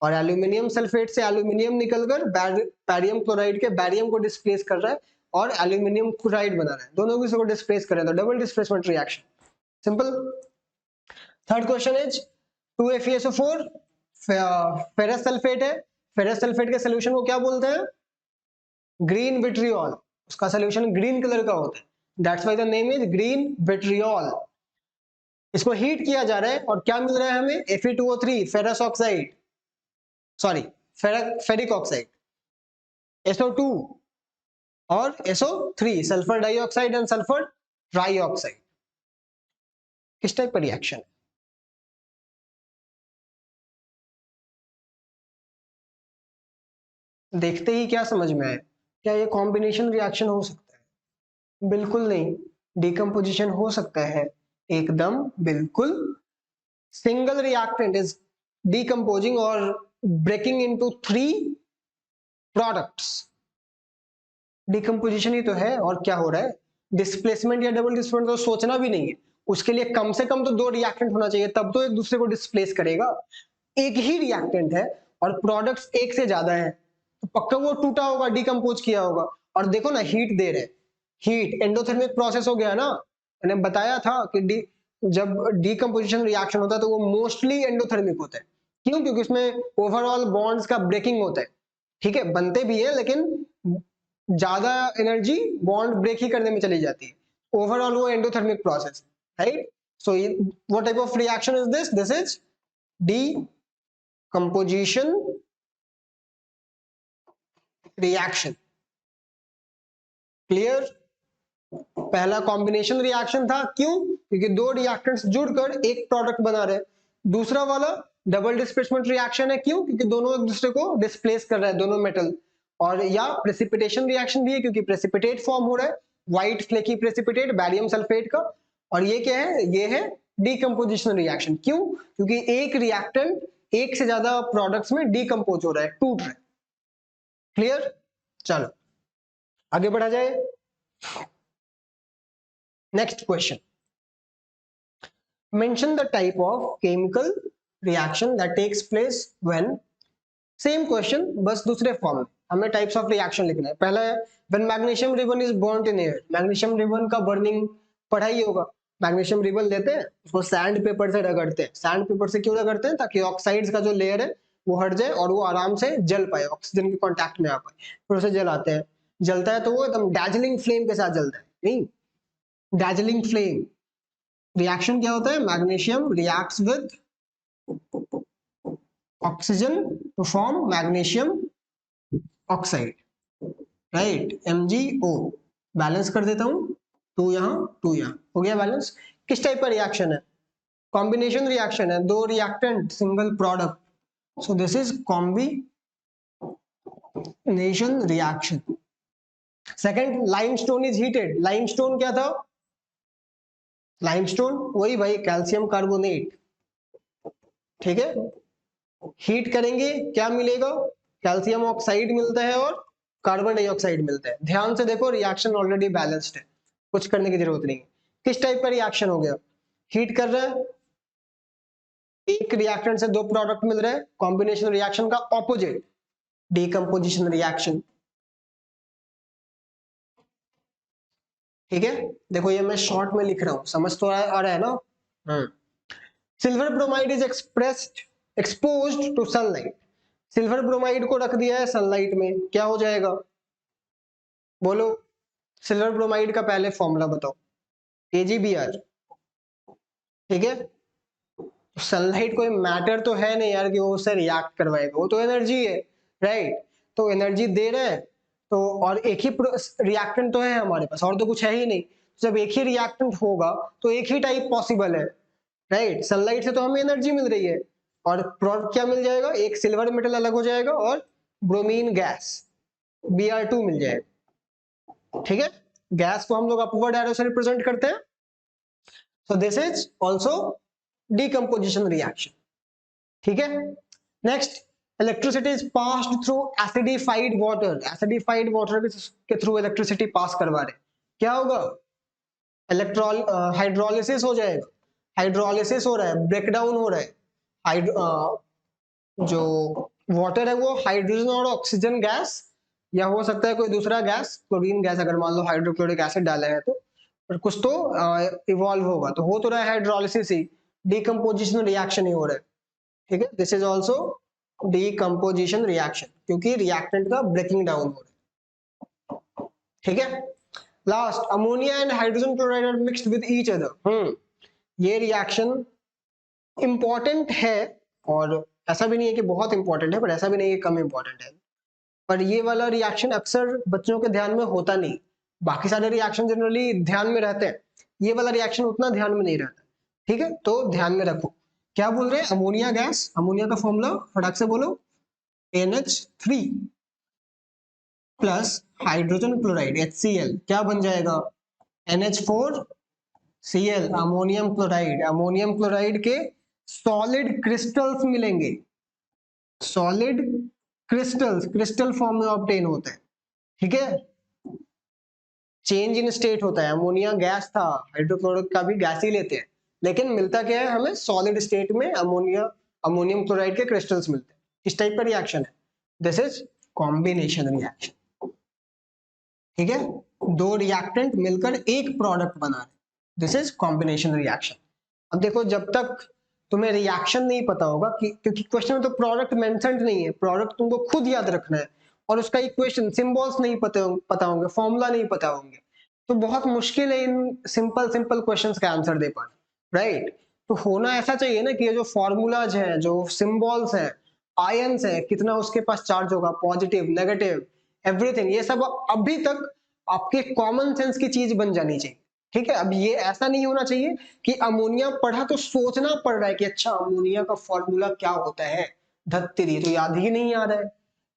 और एल्यूमिनियम सल्फेट से एल्यूमिनियम निकलकर बैरियम क्लोराइड के बैरियम को डिस्प्लेस कर रहा है और एल्यूमिनियम क्लोराइड बना रहा है, दोनों को डिस्प्लेस कर रहे हैं, तो double displacement reaction. Simple. Third question is 2FeSO4 ferrous sulphate है। फेरस सल्फेट के सोल्यूशन को क्या बोलते हैं? Green vitriol. उसका सोल्यूशन ग्रीन कलर का होता है, that's why the name is green vitriol. इसको हीट किया जा रहा है और क्या मिल रहा है हमें? Fe2O3 ferrous oxide, sorry ferric oxide, SO2 और SO3 sulphur dioxide and sulphur trioxide. किस टाइप का रिएक्शन? देखते ही क्या समझ में आए? क्या ये कॉम्बिनेशन रिएक्शन हो सकता है? बिल्कुल नहीं। डिकम्पोजिशन हो सकता है, एकदम बिल्कुल। Single reactant is decomposing or breaking into 3 products। Decomposition ही तो है, और क्या हो रहा है? डिस्प्लेसमेंट या डबल डिस्प्लेसमेंट तो सोचना भी नहीं है, उसके लिए कम से कम तो 2 रिएक्टेंट होना चाहिए, तब तो एक दूसरे को डिस्प्लेस करेगा। एक ही रिएक्टेंट है और प्रोडक्ट्स एक से ज्यादा है, तो पक्का वो टूटा होगा, डिकम्पोज किया होगा। और देखो ना, हीट दे रहे, हीट एंडोथर्मिक प्रोसेस हो गया ना। मैंने बताया था कि जब डिकम्पोजिशन रिएक्शन होता है तो वो मोस्टली एंडोथर्मिक होता है। क्यों? क्योंकि उसमें ओवरऑल बॉन्ड्स का ब्रेकिंग होता है। ठीक है, बनते भी है लेकिन ज्यादा एनर्जी बॉन्ड ब्रेक ही करने में चली जाती है। ओवरऑल वो endothermic process, right? So what type of reaction is this? This is decomposition reaction. Clear? पहला कॉम्बिनेशन रिएक्शन था, क्यों? क्योंकि 2 रिएक्टेंट्स जुड़कर एक प्रोडक्ट बना रहे। दूसरा वाला डबल डिस्प्लेसमेंट रिएक्शन है, क्यों? क्योंकि दोनों एक दूसरे को डिस्प्लेस कर रहे हैं, दोनों मेटल। और या प्रेसिपिटेशन रिएक्शन भी है, क्योंकि प्रेसिपिटेट फॉर्म हो रहा है, white flaky precipitate barium sulphate का। और ये क्या है? ये है डिकम्पोजिशन रिएक्शन। क्यों? क्योंकि एक रिएक्टेंट एक से ज्यादा प्रोडक्ट्स में डिकम्पोज हो रहा है, टूट रहा है। क्लियर? चलो आगे बढ़ा जाए। Next question, mention the type of chemical reaction that takes place when, same question बस दूसरे फॉर्म में, हमें टाइप्स ऑफ रिएक्शन लिखना है। पहला है when magnesium ribbon is burned in air, magnesium ribbon का बर्निंग पढ़ा ही होगा। मैग्नीशियम रिबन लेते हैं, उसको सैंड पेपर से रगड़ते हैं। सैंड पेपर से क्यों रगड़ते हैं? ताकि ऑक्साइड्स का जो लेयर है वो हट जाए और वो आराम से जल पाए, ऑक्सीजन के कांटेक्ट में आ पाए, फिर उसे जलाते हैं। जलता है तो वो एकदम डैजलिंग फ्लेम के साथ जलता है, नहीं डैजलिंग फ्लेम। रिएक्शन क्या होता है? Magnesium reacts with oxygen to form magnesium oxide, right, MgO। Balance कर देता हूं, 2 यहाँ 2 यहाँ, हो गया बैलेंस। किस टाइप का रिएक्शन है? कॉम्बिनेशन रिएक्शन है, 2 reactant single product, so this is combination reaction. Second, limestone is heated. Limestone क्या था? लाइमस्टोन वही भाई, कैल्शियम कार्बोनेट, ठीक है। हीट करेंगे क्या मिलेगा? कैल्शियम ऑक्साइड मिलता है और कार्बन डाइऑक्साइड मिलता है। ध्यान से देखो, रिएक्शन ऑलरेडी बैलेंस्ड है, कुछ करने की जरूरत नहीं है। किस टाइप का रिएक्शन हो गया? हीट कर रहा है, एक रिएक्टेंट से 2 प्रोडक्ट मिल रहे हैं, कॉम्बिनेशन रिएक्शन का ऑपोजिट, डीकंपोजिशन रिएक्शन, ठीक है। देखो ये मैं शॉर्ट में लिख रहा हूं, समझ तो आ रहा है ना। Silver bromide is exposed to sunlight. Silver bromide को रख दिया है सनलाइट में, क्या हो जाएगा? बोलो, सिल्वर ब्रोमाइड का पहले फॉर्मूला बताओ। AgBr, ठीक है। सनलाइट कोई मैटर तो है नहीं यार कि वो उससे रिएक्ट करवाएगा, वो तो एनर्जी है, राइट। तो एनर्जी दे रहे हैं तो, और एक ही रिएक्टेंट तो है हमारे पास, और तो कुछ है ही नहीं। जब एक ही रिएक्टेंट होगा तो एक ही टाइप पॉसिबल है, राइट। सनलाइट से तो हमें एनर्जी मिल रही है, और प्रोडक्ट क्या मिल जाएगा? एक सिल्वर मेटल अलग हो जाएगा और ब्रोमीन गैस Br2 मिल जाएगा, ठीक है। गैस को हम लोग अपवर्ड एरो से रिप्रेजेंट करते हैं, so this is also decomposition reaction, ठीक है। Next, electricity is passed through acidified water. Acidified water के थ्रू इलेक्ट्रिसिटी पास करवा रहे, क्या होगा? इलेक्ट्रॉल हाइड्रोलिसिस हो जाएगा। हाइड्रोलिसिस हो रहा है, ब्रेकडाउन हो रहा है। जो वाटर है वो हाइड्रोजन और ऑक्सीजन गैस, या हो सकता है कोई दूसरा गैस, क्लोरीन गैस, अगर मान लो हाइड्रोक्लोरिक एसिड डाला है तो, पर कुछ तो इवॉल्व होगा, तो हो तो रहा है हाइड्रोलिसिस ही, डीकंपोजिशन रिएक्शन ही हो रहा है, ठीक है। This is also decomposition reaction, क्योंकि रिएक्टेंट का ब्रेकिंग डाउन हो रहा है, ठीक है। Last, ammonia and hydrogen chloride are mixed with each other. ये रिएक्शन इंपॉर्टेंट है, और ऐसा भी नहीं है कि बहुत इंपॉर्टेंट है, पर ऐसा भी नहीं है कि कम इंपॉर्टेंट है। पर ये वाला रिएक्शन अक्सर बच्चों के ध्यान में होता नहीं, बाकी सारे रिएक्शन जनरली ध्यान में रहते हैं, ये वाला रिएक्शन उतना ध्यान में नहीं रहता, ठीक है। तो ध्यान में रखो, क्या बोल रहे हैं? अमोनिया गैस, अमोनिया का फॉर्मूला फटाक से बोलो, NH3 plus hydrogen chloride HCl, क्या बन जाएगा? NH4Cl, ammonium chloride. Ammonium chloride के सॉलिड क्रिस्टल्स मिलेंगे, सॉलिड क्रिस्टल्स, क्रिस्टल फॉर्म में ऑब्टेन होते हैं, ठीक है। चेंज इन स्टेट होता है, अमोनिया गैस था, हाइड्रोक्लोरिक का भी गैस ही लेते हैं, लेकिन मिलता क्या है हमें? सॉलिड स्टेट में अमोनियम क्लोराइड के क्रिस्टल्स मिलते हैं। इस टाइप का रिएक्शन है, दिस इज कॉम्बिनेशन रिएक्शन, ठीक है। 2 रिएक्टेंट मिलकर एक प्रोडक्ट बना रहे, दिस इज कॉम्बिनेशन रिएक्शन। अब देखो, जब तक तुम्हें रिएक्शन नहीं पता होगा कि, क्योंकि क्वेश्चन में तो प्रोडक्ट मेंशन्ड नहीं है, प्रोडक्ट तुमको खुद याद रखना है, और उसका इक्वेशन सिंबल्स नहीं पता होंगे, फॉर्मूला नहीं पता होंगे, तो बहुत मुश्किल है इन सिंपल सिंपल क्वेश्चंस का आंसर दे पाना, राइट। तो होना ऐसा चाहिए ना कि ये जो फॉर्मूलाज हैं, जो सिंबल्स हैं, आयंस है, कितना उसके पास चार्ज होगा, पॉजिटिव नेगेटिव एवरीथिंग, ये सब अभी तक आपके कॉमन सेंस की चीज बन जानी चाहिए, ठीक है। अब ये ऐसा नहीं होना चाहिए कि अमोनिया पढ़ा तो सोचना पड़ रहा है कि अच्छा अमोनिया का फॉर्मूला क्या होता है, धत्तेरी तो याद ही नहीं आ रहा है,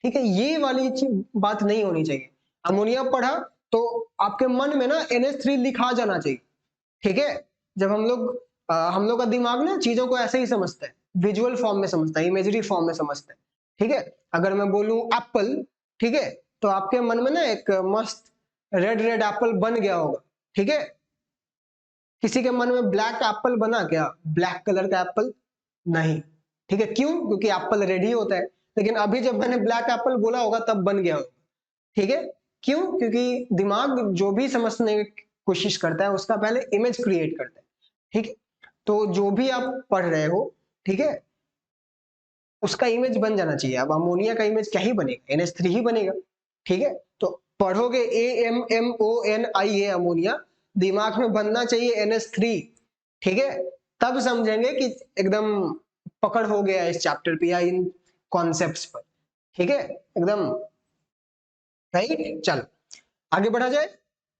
ठीक है। ये वाली बात नहीं होनी चाहिए। अमोनिया पढ़ा तो आपके मन में ना NH3 लिखा जाना चाहिए, ठीक है। जब हम लोग का दिमाग ना चीजों को ऐसे ही समझता है, विजुअल फॉर्म में समझता है, इमेजरी फॉर्म में समझता है, ठीक है। अगर मैं बोलूं एप्पल, ठीक है, तो आपके मन में ना एक मस्त रेड रेड एप्पल बन गया होगा, ठीक है। किसी के मन में ब्लैक एप्पल बना क्या? ब्लैक कलर का एप्पल नहीं, ठीक है। क्यों? क्योंकि एप्पल रेड ही होता है, लेकिन अभी जब मैंने ब्लैक एप्पल बोला होगा तब बन गया होगा, ठीक है। क्यों? क्योंकि दिमाग जो भी समझने की कोशिश करता है उसका पहले इमेज क्रिएट करता है, ठीक है। तो जो भी आप पढ़ रहे हो, ठीक है, उसका इमेज बन जाना चाहिए। अब अमोनिया का इमेज क्या ही बनेगा? NH3 ही बनेगा, ठीक है। तो पढ़ोगे AMMONIA अमोनिया, दिमाग में बनना चाहिए NH3, ठीक है। तब समझेंगे कि एकदम पकड़ हो गया इस चैप्टर पे या इन कॉन्सेप्ट्स पर, ठीक है, एकदम राइट। चलो आगे बढ़ा जाए।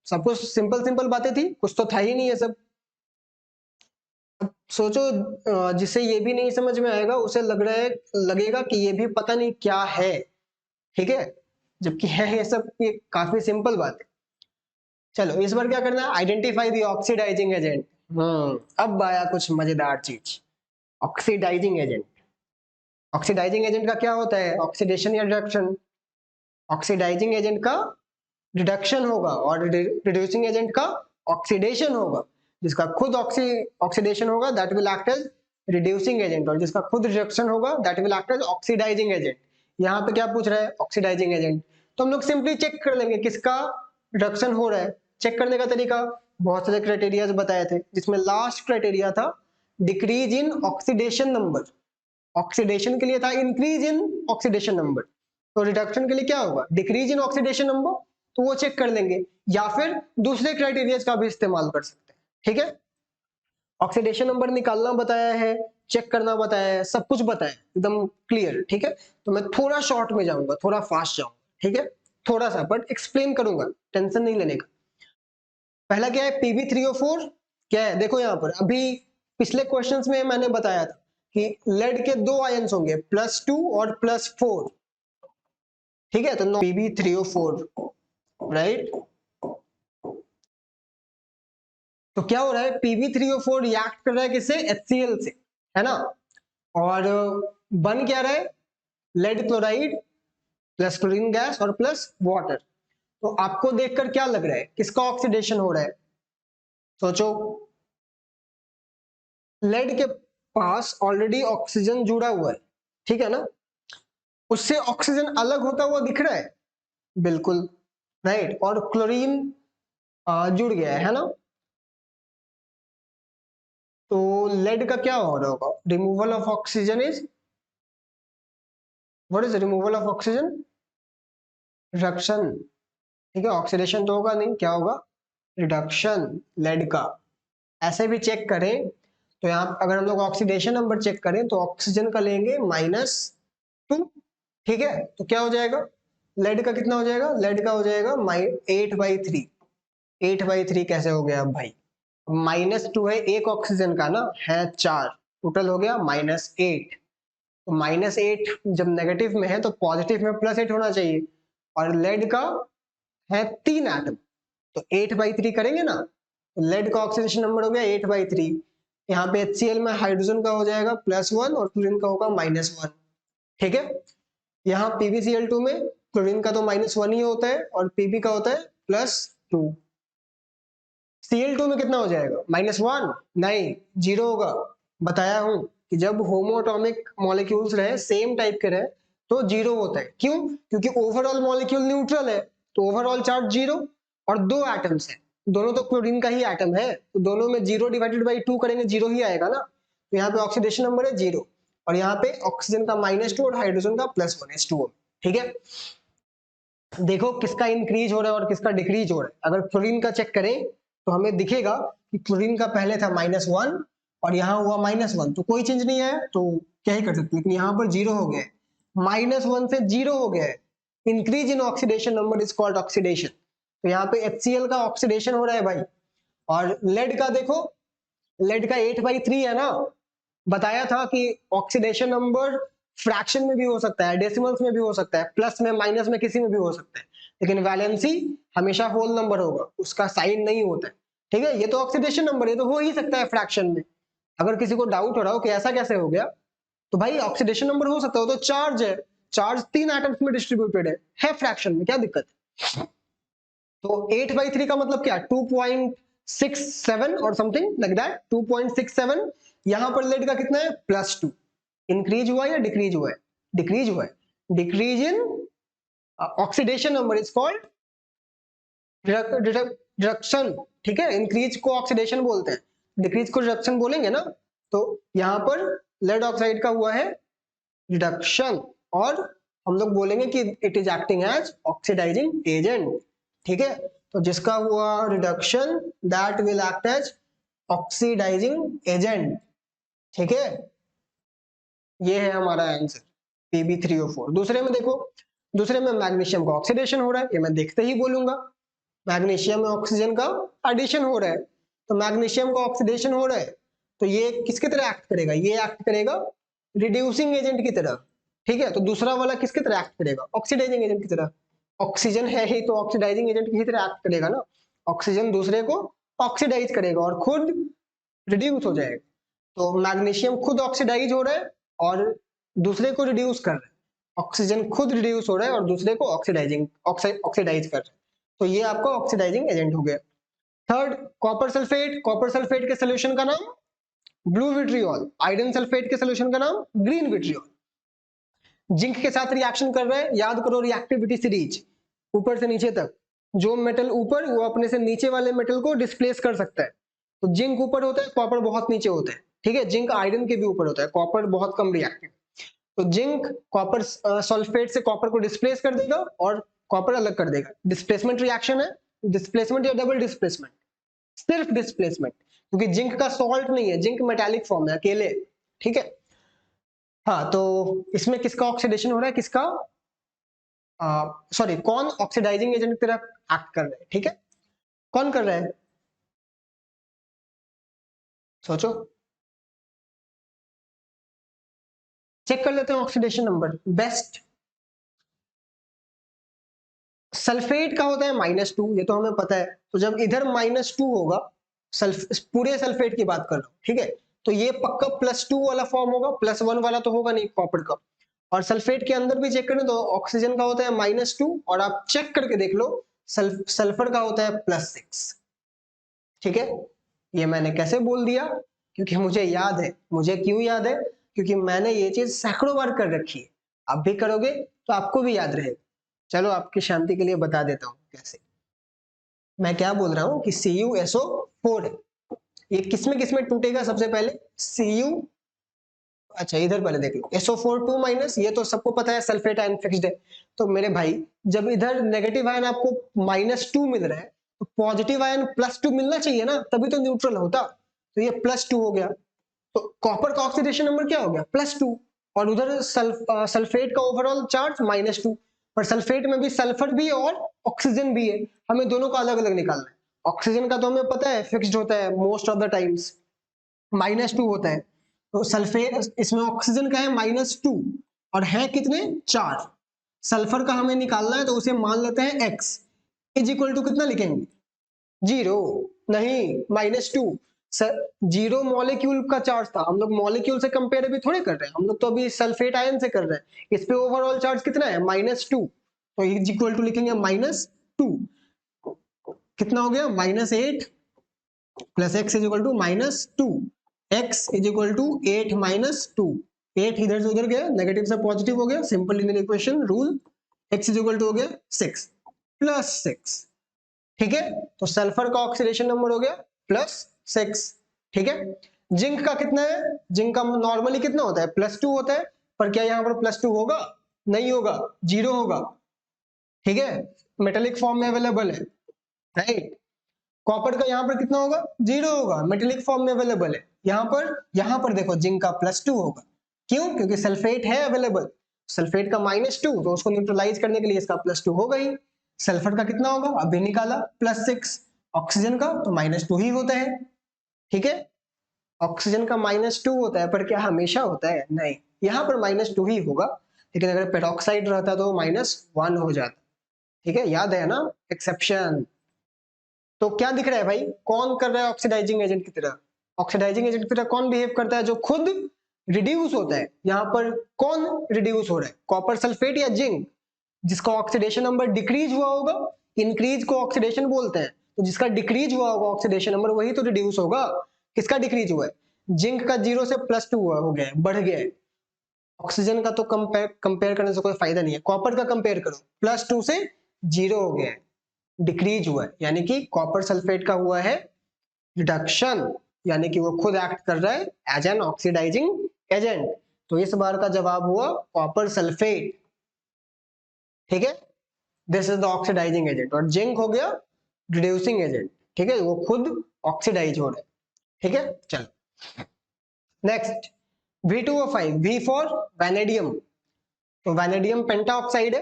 सब कुछ सिंपल सिंपल बातें थी, कुछ तो था ही नहीं है सब। अब सोचो, जिसे ये भी नहीं समझ में आएगा उसे लगेगा कि ये भी पता नहीं क्या है, ठीक है, जबकि है ये सब, ये काफी सिंपल बात है। चलो इस बार क्या करना है? Identify the oxidising agent. अब आया कुछ मजेदार चीज, ऑक्सीडाइजिंग एजेंट। ऑक्सीडाइजिंग एजेंट का क्या होता है? ऑक्सीडेशन या रिडक्शन। ऑक्सीडाइजिंग एजेंट का रिडक्शन होगा और रिड्यूसिंग एजेंट का ऑक्सीडेशन होगा। जिसका खुद ऑक्सीडेशन होगा that will act as reducing agent, और जिसका खुद रिडक्शन होगा that will act as oxidising agent. यहाँ पे क्या पूछ रहा है? Oxidising agent. तो हम लोग सिंपली चेक कर लेंगे किसका रिडक्शन हो रहा है। चेक करने का तरीका बहुत सारे क्राइटेरिया बताए थे, जिसमें लास्ट क्राइटेरिया था decrease in oxidation number. Oxidation के लिए था इंक्रीज इन ऑक्सीडेशन नंबर, तो रिडक्शन के लिए क्या होगा? Decrease in oxidation number. तो वो चेक कर लेंगे, या फिर दूसरे क्राइटेरिया का भी इस्तेमाल कर सकते हैं, ठीक है। ऑक्सीडेशन नंबर निकालना बताया है, चेक करना बताया है, सब कुछ बताया है, एकदम क्लियर, ठीक है। तो मैं थोड़ा शॉर्ट में जाऊंगा, थोड़ा फास्ट जाऊंगा, ठीक है, थोड़ा सा बट एक्सप्लेन करूंगा, टेंशन नहीं लेने का। पहला क्या है? Pb3O4 क्या है? देखो यहाँ पर अभी पिछले क्वेश्चंस में मैंने बताया था कि लेड के दो आयंस होंगे, +2 और +4, ठीक है। तो Pb3O4 राइट। तो क्या हो रहा है? Pb3O4 रिएक्ट कर रहा है किससे? HCl से, है ना। और बन क्या रहा है? Lead chloride plus chlorine gas और प्लस वाटर। तो आपको देखकर क्या लग रहा है किसका ऑक्सीडेशन हो रहा है? सोचो, लेड के पास ऑलरेडी ऑक्सीजन जुड़ा हुआ है, ठीक है ना, उससे ऑक्सीजन अलग होता हुआ दिख रहा है, बिल्कुल राइट। और क्लोरीन जुड़ गया है ना। तो लेड का क्या हो रहा होगा? Removal of oxygen is, what is removal of oxygen? Reduction, ठीक है। ऑक्सीडेशन तो होगा नहीं, क्या होगा? रिडक्शन लेड का। ऐसे भी चेक करें तो यहाँ अगर हम लोग ऑक्सीडेशन नंबर चेक करें तो ऑक्सीजन का लेंगे -2, ठीक है। तो क्या हो जाएगा? लेड का कितना हो जाएगा? लेड का हो जाएगा 8/3। 8/3 कैसे हो गया अब भाई? -2 है, एक ऑक्सीजन का ना है 4, टोटल हो गया -8। तो -8 जब नेगेटिव में है तो पॉजिटिव में +8 होना चाहिए, और लेड का है 3 एटम, तो 8/3 करेंगे ना, तो लेड का ऑक्सीडेशन नंबर हो गया 8/3। यहाँ पे HCl में हाइड्रोजन का हो जाएगा +1 और क्लोरीन का होगा -1, ठीक है। यहाँ PbCl2 में क्लोरीन का तो -1 ही होता है और Pb का होता है +2। Cl2 में कितना हो जाएगा? -1 नहीं, 0 होगा। बताया हूं कि जब होमोएटॉमिक मॉलिक्यूल्स रहे, सेम टाइप के रहे, तो 0 होता है। क्यों? क्योंकि ओवरऑल मॉलिक्यूल न्यूट्रल है, तो ओवरऑल चार्ज 0, और दो एटम्स है, दोनों तो क्लोरीन का ही एटम है, तो दोनों में 0/2 करेंगे 0 ही आएगा ना। तो यहाँ पे ऑक्सीडेशन नंबर है 0, और यहाँ पे ऑक्सीजन का -2 और हाइड्रोजन का +1 H2O, ठीक है। देखो किसका इंक्रीज हो रहा है और किसका डिक्रीज हो रहा है। अगर क्लोरीन का चेक करें तो हमें दिखेगा कि क्लोरीन का पहले था -1 और यहाँ हुआ -1, तो कोई चेंज नहीं है, तो क्या ही कर सकते, लेकिन यहाँ पर 0 हो गया है, -1 से 0 हो गया है। Increase in oxidation number is called oxidation. तो यहाँ पे HCl का ऑक्सीडेशन हो रहा है भाई। और लेड का देखो, लेड का 8/3 है ना, बताया था कि ऑक्सीडेशन नंबर फ्रैक्शन में भी हो सकता है, डेसिमल्स में भी हो सकता है, प्लस में माइनस में किसी में भी हो सकता है, लेकिन वैलेंसी हमेशा होल नंबर होगा, उसका साइन नहीं होता है, ठीक है। ये तो ऑक्सीडेशन नंबर है, तो हो ही सकता है फ्रैक्शन में। अगर किसी को डाउट हो रहा हो कि ऐसा कैसे हो गया, तो भाई ऑक्सीडेशन नंबर हो सकता हो, तो चार्ज है, चार्ज 3 एटम्स में डिस्ट्रीब्यूटेड है फ्रैक्शन में, क्या दिक्कत है? तो 8/3 का मतलब क्या? 2.67 और समथिंग लाइक दैट 2.67। यहां पर लेड का कितना है +2। इंक्रीज हुआ या डिक्रीज हुआ है? डिक्रीज हुआ है। Decrease in oxidation number is called reduction. ठीक है, इंक्रीज को ऑक्सीडेशन बोलते हैं, डिक्रीज को रिडक्शन बोलेंगे ना। तो यहाँ पर लेड ऑक्साइड का हुआ है रिडक्शन, और हम लोग बोलेंगे कि it is acting as oxidising agent. ठीक है, तो जिसका हुआ reduction that will act as oxidising agent. ठीक है, ये है हमारा आंसर Pb3O4। दूसरे में देखो, दूसरे में मैग्नीशियम का ऑक्सीडेशन हो रहा है, ये मैं देखते ही बोलूंगा। मैग्नीशियम में ऑक्सीजन का एडिशन हो रहा है, तो मैग्नीशियम का ऑक्सीडेशन हो रहा है, तो ये किसकी तरह एक्ट करेगा? ये एक्ट करेगा रिड्यूसिंग एजेंट की तरह। ठीक है, तो दूसरा वाला किसकी तरह एक्ट करेगा? ऑक्सीडाइजिंग एजेंट की तरह। ऑक्सीजन है ही तो ऑक्सीडाइजिंग एजेंट की तरह एक्ट करेगा ना। ऑक्सीजन दूसरे को ऑक्सीडाइज करेगा और खुद रिड्यूस हो जाएगा। तो मैग्नीशियम खुद ऑक्सीडाइज हो रहा है और दूसरे को रिड्यूस कर रहा है। ऑक्सीजन खुद रिड्यूस हो रहा है और दूसरे को ऑक्सीडाइज कर रहा है, तो ये आपका ऑक्सीडाइजिंग एजेंट हो गया। Third, copper sulphate. Copper sulphate के सोल्यूशन का नाम ब्लू विट्रियोल। आयरन सल्फेट के सोल्यूशन का नाम ग्रीन विट्रियोल। जिंक के साथ रिएक्शन कर रहा है, याद करो रिएक्टिविटी सीरीज, ऊपर से नीचे तक। जो मेटल ऊपर, वो अपने से नीचे वाले मेटल को डिस्प्लेस कर सकता है। तो जिंक ऊपर होता है, कॉपर बहुत नीचे होता है। ठीक है, जिंक आयरन के भी ऊपर होता है, कॉपर बहुत कम रिएक्टिव। तो जिंक कॉपर सल्फेट से कॉपर को डिस्प्लेस कर देगा और कॉपर अलग कर देगा। डिस्प्लेसमेंट रिएक्शन है, डिस्प्लेसमेंट या डबल डिस्प्लेसमेंट? सिर्फ डिस्प्लेसमेंट, क्योंकि जिंक का सॉल्ट नहीं है, जिंक मेटालिक फॉर्म है अकेले। ठीक है, हाँ, तो इसमें किसका ऑक्सीडेशन हो रहा है? किसका, सॉरी, कौन ऑक्सीडाइजिंग एजेंट की तरह एक्ट कर रहा है? ठीक है, कौन कर रहा है? सोचो, चेक कर लेते हैं ऑक्सीडेशन नंबर। बेस्ट सल्फेट का होता है -2, ये तो हमें पता है। तो जब इधर -2 होगा, पूरे सल्फेट की बात कर रहा हूं, ठीक है, तो ये पक्का +2 वाला फॉर्म होगा, +1 वाला तो होगा नहीं कॉपर का। और सल्फेट के अंदर भी चेक करें तो ऑक्सीजन का होता है -2, और आप चेक करके देख लो सल्फर का होता है +6। ठीक है, ये मैंने कैसे बोल दिया? क्योंकि मुझे याद है। मुझे क्यों याद है? क्योंकि मैंने ये चीज सैकड़ों बार कर रखी है। आप भी करोगे तो आपको भी याद रहेगा। चलो, आपकी शांति के लिए बता देता हूँ कैसे। मैं क्या बोल रहा हूँ कि CuSO4 है, ये किसमें किसमें टूटेगा? सबसे पहले Cu, अच्छा इधर पहले देख लो, SO4 2-, ये तो सबको पता है, सल्फेट आयन फिक्स्ड है। तो मेरे भाई, जब इधर नेगेटिव आयन आपको -2 मिल रहा है, तो पॉजिटिव आयन +2 मिलना चाहिए ना, तभी तो न्यूट्रल होता। तो ये +2 हो गया। तो कॉपर का ऑक्सीडेशन नंबर क्या हो गया? +2। और उधर सल्फेट का ओवरऑल चार्ज -2। पर सल्फेट में भी सल्फर भी और ऑक्सीजन भी है, हमें दोनों का अलग अलग निकालना है। ऑक्सीजन का तो हमें पता है फिक्स्ड होता है मोस्ट ऑफ द टाइम्स, -2 होता है। तो सल्फेट, इसमें ऑक्सीजन का है -2 और है कितने? 4। सल्फर का हमें निकालना है, तो उसे मान लेते हैं x इज इक्वल टू कितना लिखेंगे? 0 नहीं, -2। जीरो मॉलिक्यूल का चार्ज था, हम लोग मॉलिक्यूल से कंपेयर अभी थोड़े कर रहे हैं, हम लोग तो अभी सल्फेट आयन से कर रहे हैं। इस पे ओवरऑल चार्ज कितना है? -2, तो इज इक्वल टू लिखेंगे -2। कितना हो गया? -8 plus x is equal to -2। x is equal to 8 -2। 8 इधर से उधर गया, नेगेटिव से पॉजिटिव हो गया, simple linear equation rule. x is equal to हो गया 6 +6। ठीक है, तो सल्फर का ऑक्सीडेशन नंबर हो गया +6। ठीक है, जिंक का कितना है? जिंक का नॉर्मली कितना होता है? +2 होता है, पर क्या यहाँ पर +2 होगा? नहीं होगा, 0 होगा। ठीक है, मेटेलिक फॉर्म में अवेलेबल है, राइट। कॉपर का यहाँ पर कितना होगा? 0 होगा, मेटेलिक फॉर्म में अवेलेबल है। यहाँ पर देखो जिंक का +2 होगा। क्यों? क्योंकि सल्फेट है अवेलेबल। सल्फेट का -2, तो उसको न्यूट्रलाइज करने के लिए इसका +2 होगा ही। सल्फर का कितना होगा? अभी निकाला, +6। ऑक्सीजन का तो -2 ही होता है। ठीक है, ऑक्सीजन का -2 होता है, पर क्या हमेशा होता है? नहीं, यहाँ पर -2 ही होगा, लेकिन अगर पेरोक्साइड रहता तो -1 हो जाता। ठीक है, याद है ना एक्सेप्शन। तो क्या दिख रहा है भाई? कौन कर रहा है ऑक्सीडाइजिंग एजेंट की तरह? ऑक्सीडाइजिंग एजेंट की तरह कौन बिहेव करता है? जो खुद रिड्यूस होता है। यहाँ पर कौन रिड्यूस हो रहा है? कॉपर सल्फेट या जिंक? जिसका ऑक्सीडेशन नंबर डिक्रीज हुआ होगा, इंक्रीज को ऑक्सीडेशन बोलते हैं। तो जिसका डिक्रीज हुआ होगा ऑक्सीडेशन नंबर वही तो रिड्यूस होगा। किसका डिक्रीज हुआ है? जिंक का 0 से +2 हो गया है, बढ़ गया है। ऑक्सीजन का तो कंपेयर करने से कोई फायदा नहीं है। कॉपर का कंपेयर करो, +2 से 0 हो गया है, डिक्रीज हुआ है, यानी कि कॉपर सल्फेट का हुआ है रिडक्शन, यानी कि वो खुद एक्ट कर रहा है एज एन ऑक्सीडाइजिंग एजेंट। तो इस बार का जवाब हुआ कॉपर सल्फेट। ठीक है, this is the oxidising agent. और जिंक हो गया रिड्यूसिंग एजेंट। ठीक है, वो खुद ऑक्सीडाइज हो रहा है। ठीक है, चलो next V2O5, V for vanadium. तो वैनेडियम पेंटाऑक्साइड है,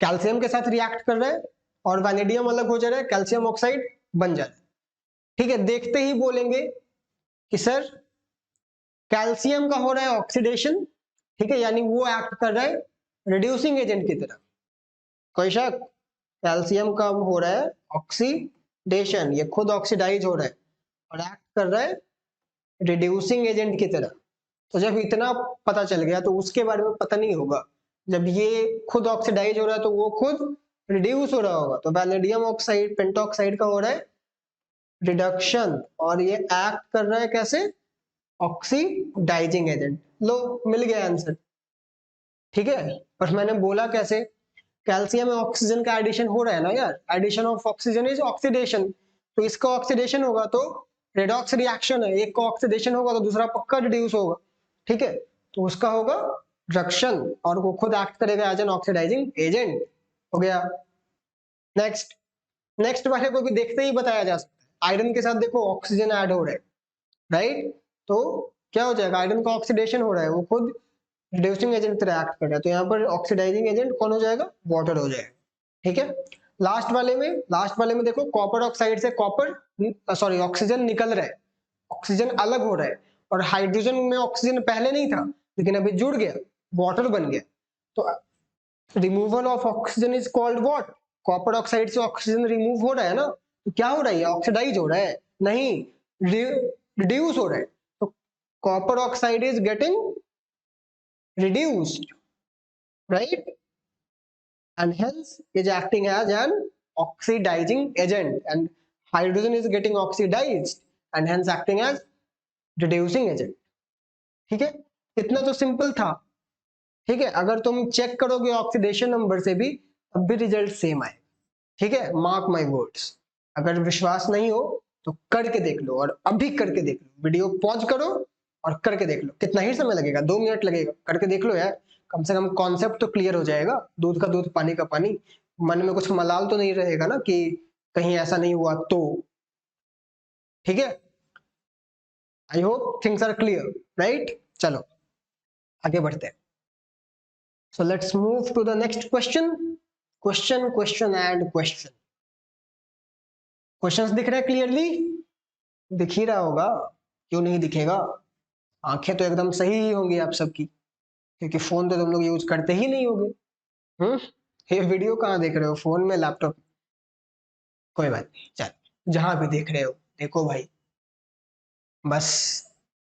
कैल्शियम के साथ रिएक्ट कर रहा है और वैनेडियम अलग हो जा रहा है, कैल्शियम ऑक्साइड बन जा रहा है। ठीक है, देखते ही बोलेंगे कि सर कैल्शियम का हो रहा है ऑक्सीडेशन। ठीक है, यानी वो एक्ट कर रहा है रिड्यूसिंग एजेंट की तरह। कोई शक? कैल्शियम का हो रहा है ऑक्सीडेशन, ये खुद ऑक्सीडाइज हो रहा है और एक्ट कर रहा है रिड्यूसिंग एजेंट की तरह। तो जब इतना पता चल गया तो उसके बारे में पता नहीं होगा। जब ये खुद ऑक्सीडाइज हो रहा है तो वो खुद रिड्यूस हो रहा होगा। तो वैनेडियम ऑक्साइड पेंटाऑक्साइड का हो रहा है रिडक्शन और ये एक्ट कर रहा है कैसे? Oxidising agent. लो, मिल गया आंसर। ठीक है, पर मैंने बोला कैसे? कैल्शियम में ऑक्सीजन का एडिशन हो रहा है ना यार, addition of oxygen is oxidation. तो इसका ऑक्सीडेशन होगा तो रेडॉक्स रिएक्शन है, एक का ऑक्सीडेशन होगा तो दूसरा पक्का रिड्यूस होगा। ठीक है, तो उसका होगा रिडक्शन और वो खुद एक्ट करेगा एज एन ऑक्सीडाइजिंग एजेंट। हो गया। नेक्स्ट, नेक्स्ट वाले को भी देखते ही बताया जा सकता है। आयरन के साथ देखो ऑक्सीजन ऐड हो रहा है, राइट? तो क्या हो जाएगा? आयरन का ऑक्सीडेशन हो रहा है, वो खुद रिड्यूसिंग एजेंट तरह एक्ट कर रहा है, तो यहाँ पर ऑक्सीडाइजिंग एजेंट कौन हो जाएगा? वाटर हो जाएगा। ठीक है, लास्ट वाले में देखो कॉपर ऑक्साइड से कॉपर सॉरी ऑक्सीजन निकल रहा है, ऑक्सीजन अलग हो रहा है और हाइड्रोजन में ऑक्सीजन पहले नहीं था लेकिन अभी जुड़ गया, वाटर बन गया। तो removal of oxygen is called what? Copper oxide से ऑक्सीजन रिमूव हो रहा है ना, तो क्या हो रहा है? ऑक्सीडाइज हो रहा है? नहीं, रिड्यूस हो रहा है। तो copper oxide is getting reduced, right? And hence is acting as an oxidizing agent, and hydrogen is getting oxidized and hence acting as reducing agent. ठीक है, इतना तो सिंपल था। ठीक है, अगर तुम चेक करोगे ऑक्सीडेशन नंबर से भी तब भी रिजल्ट सेम आए। ठीक है, मार्क माय वर्ड्स। अगर विश्वास नहीं हो तो करके देख लो, और अभी करके देख लो, वीडियो पॉज करो और करके देख लो। कितना ही समय लगेगा? 2 मिनट लगेगा। करके देख लो यार, कम से कम कॉन्सेप्ट तो क्लियर हो जाएगा। दूध का दूध पानी का पानी, मन में कुछ मलाल तो नहीं रहेगा ना कि कहीं ऐसा नहीं हुआ तो। ठीक है, I hope things are clear, right? चलो आगे बढ़ते हैं। So let's move to the next question. Question and question. Questions दिख रहे हैं क्लियरली? दिख ही रहा होगा, क्यों नहीं दिखेगा? आंखें तो एकदम सही ही होंगी आप सबकी, क्योंकि फोन तो तुम लोग यूज करते ही नहीं होगे। ये वीडियो कहाँ देख रहे हो? फोन में, लैपटॉप? कोई बात नहीं, चल जहां भी देख रहे हो देखो भाई। बस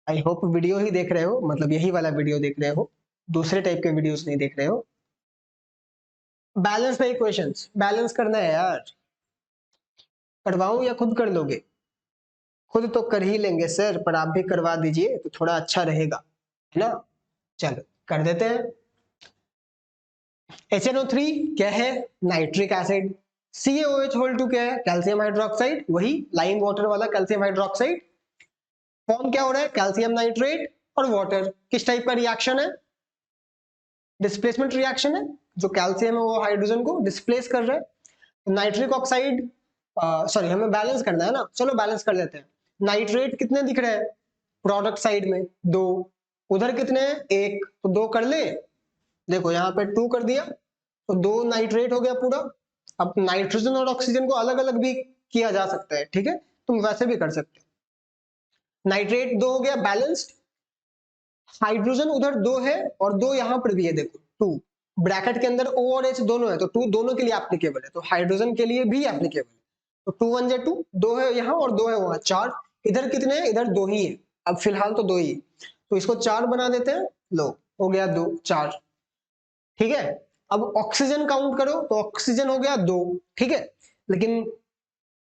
आई होप वीडियो ही देख रहे हो, मतलब यही वाला वीडियो देख रहे हो, दूसरे टाइप के वीडियोस नहीं देख रहे हो। बैलेंस द इक्वेशंस, बैलेंस करना है यार। करवाऊं या खुद कर लोगे? खुद तो कर ही लेंगे सर, पर आप भी करवा दीजिए तो थोड़ा अच्छा रहेगा, है ना? चलो कर देते हैं। HNO3 क्या है? Nitric acid. CaOH होल 2 क्या है? कैल्शियम हाइड्रोक्साइड, वही लाइम वाटर वाला कैल्शियम हाइड्रोक्साइड। फॉर्म क्या हो रहा है? कैल्शियम नाइट्रेट और वाटर। किस टाइप का रिएक्शन है? डिस्प्लेसमेंट रिएक्शन है, जो कैल्शियम है वो हाइड्रोजन को डिस्प्लेस कर रहा है। नाइट्रिक ऑक्साइड, सॉरी हमें बैलेंस करना है ना, चलो बैलेंस कर लेते हैं। नाइट्रेट कितने दिख रहे हैं प्रोडक्ट साइड में? 2। उधर कितने हैं? 1, तो 2 कर ले। देखो यहाँ पे 2 कर दिया तो 2 नाइट्रेट हो गया पूरा। अब नाइट्रोजन और ऑक्सीजन को अलग अलग भी किया जा सकता है, ठीक है, तुम वैसे भी कर सकते हो। नाइट्रेट 2 हो गया बैलेंस्ड। हाइड्रोजन उधर 2 है और 2 यहाँ पर भी है, देखो 2 ब्रैकेट के अंदर O और H दोनों है, तो 2 दोनों के लिए एप्लीकेबल है, तो हाइड्रोजन के लिए भी एप्लीकेबल है। तो 2 1 2, 2 है यहाँ और 2 है वहां, 4। इधर कितने हैं? इधर 2 ही है, अब फिलहाल तो 2 ही, तो इसको 4 बना देते हैं। लो हो गया 2 4। ठीक है, अब ऑक्सीजन काउंट करो तो ऑक्सीजन हो गया 2, ठीक है, लेकिन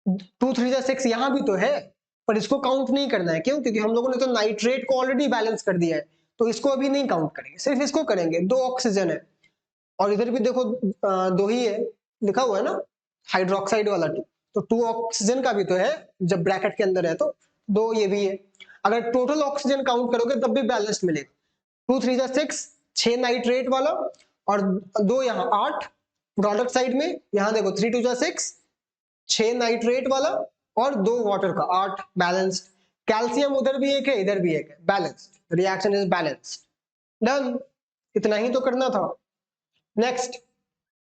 2 3 जा 6 यहाँ भी तो है, पर इसको काउंट नहीं करना है। क्यों? क्योंकि हम लोगों ने तो नाइट्रेट को ऑलरेडी बैलेंस कर दिया है, तो इसको अभी नहीं काउंट करेंगे, सिर्फ इसको करेंगे। 2 ऑक्सीजन है और इधर भी देखो 2 ही है, लिखा हुआ है ना हाइड्रोक्साइड वाला 2, तो 2 ऑक्सीजन का भी तो है जब ब्रैकेट के अंदर है, तो 2 ये भी है। अगर टोटल ऑक्सीजन काउंट करोगे तब भी बैलेंस्ड मिलेगा। 2 3 जा 6, 6 नाइट्रेट वाला और 2 यहाँ 8 प्रोडक्ट साइड में। यहाँ देखो 3 2 जा 6, 6 नाइट्रेट वाला और 2 वाटर का 8, बैलेंस्ड। कैल्शियम उधर भी एक है इधर भी एक है, balanced, reaction is balanced. Done, इतना ही तो करना था। नेक्स्ट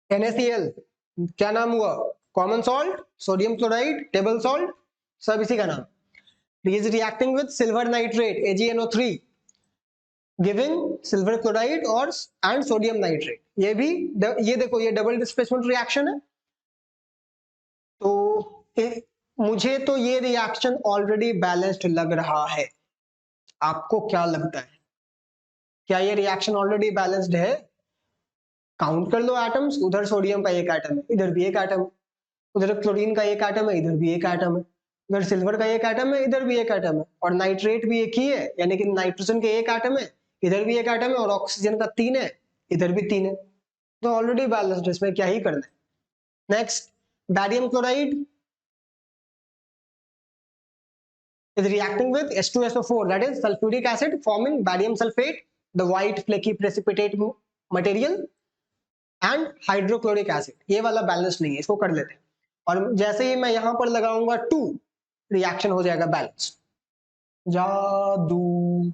NaCl, क्या नाम हुआ? Common salt, sodium chloride, table salt, सब इसी का नाम। He is reacting with silver nitrate AgNO3 giving silver chloride और and sodium nitrate। ये भी ये देखो ये डबल डिस्प्लेसमेंट रिएक्शन है। तो मुझे तो ये रिएक्शन ऑलरेडी बैलेंस्ड लग रहा है, आपको क्या लगता है? क्या ये रिएक्शन ऑलरेडी बैलेंस्ड है? काउंट कर लो एटम्स, उधर सोडियम का एक एटम है इधर भी एक एटम है, उधर क्लोरीन का एक एटम है इधर भी एक एटम है, उधर सिल्वर का एक एटम है इधर भी एक एटम है, और नाइट्रेट भी एक ही है, यानी कि नाइट्रोजन के एक एटम है इधर भी एक एटम है, और ऑक्सीजन का 3 है इधर भी 3 है, तो ऑलरेडी बैलेंस्ड, इसमें क्या ही करना है। Next barium chloride is reacting with H2SO4, that is sulfuric acid, forming barium sulfate, the white flaky precipitate material, and hydrochloric acid। ये वाला बैलेंस नहीं है, इसको कर लेते हैं। और जैसे ही मैं यहां पर लगाऊंगा 2, रिएक्शन हो जाएगा बैलेंस। जादू,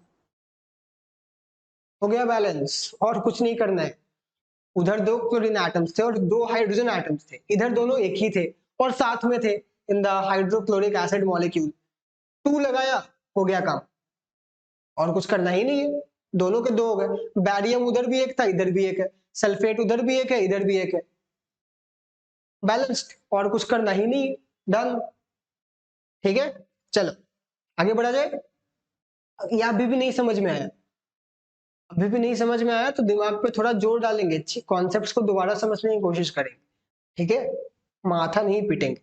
हो गया बैलेंस, और कुछ नहीं करना है। उधर 2 क्लोरीन एटम्स थे और 2 हाइड्रोजन एटम्स थे, इधर दोनों एक ही थे और साथ में थे in the hydrochloric acid molecule. 2 लगाया, हो गया काम, और कुछ करना ही नहीं है। दोनों के 2 हो गए। बैरियम उधर भी एक था इधर भी एक है, सल्फेट उधर भी एक है इधर भी एक है, बैलेंस्ड, और कुछ करना ही नहीं। डन, ठीक है। चलो आगे बढ़ा जाए। ये अभी भी नहीं समझ में आया, अभी भी नहीं समझ में आया तो दिमाग पे थोड़ा जोर डालेंगे, कॉन्सेप्ट्स को दोबारा समझने की कोशिश करेंगे, ठीक है, माथा नहीं पीटेंगे,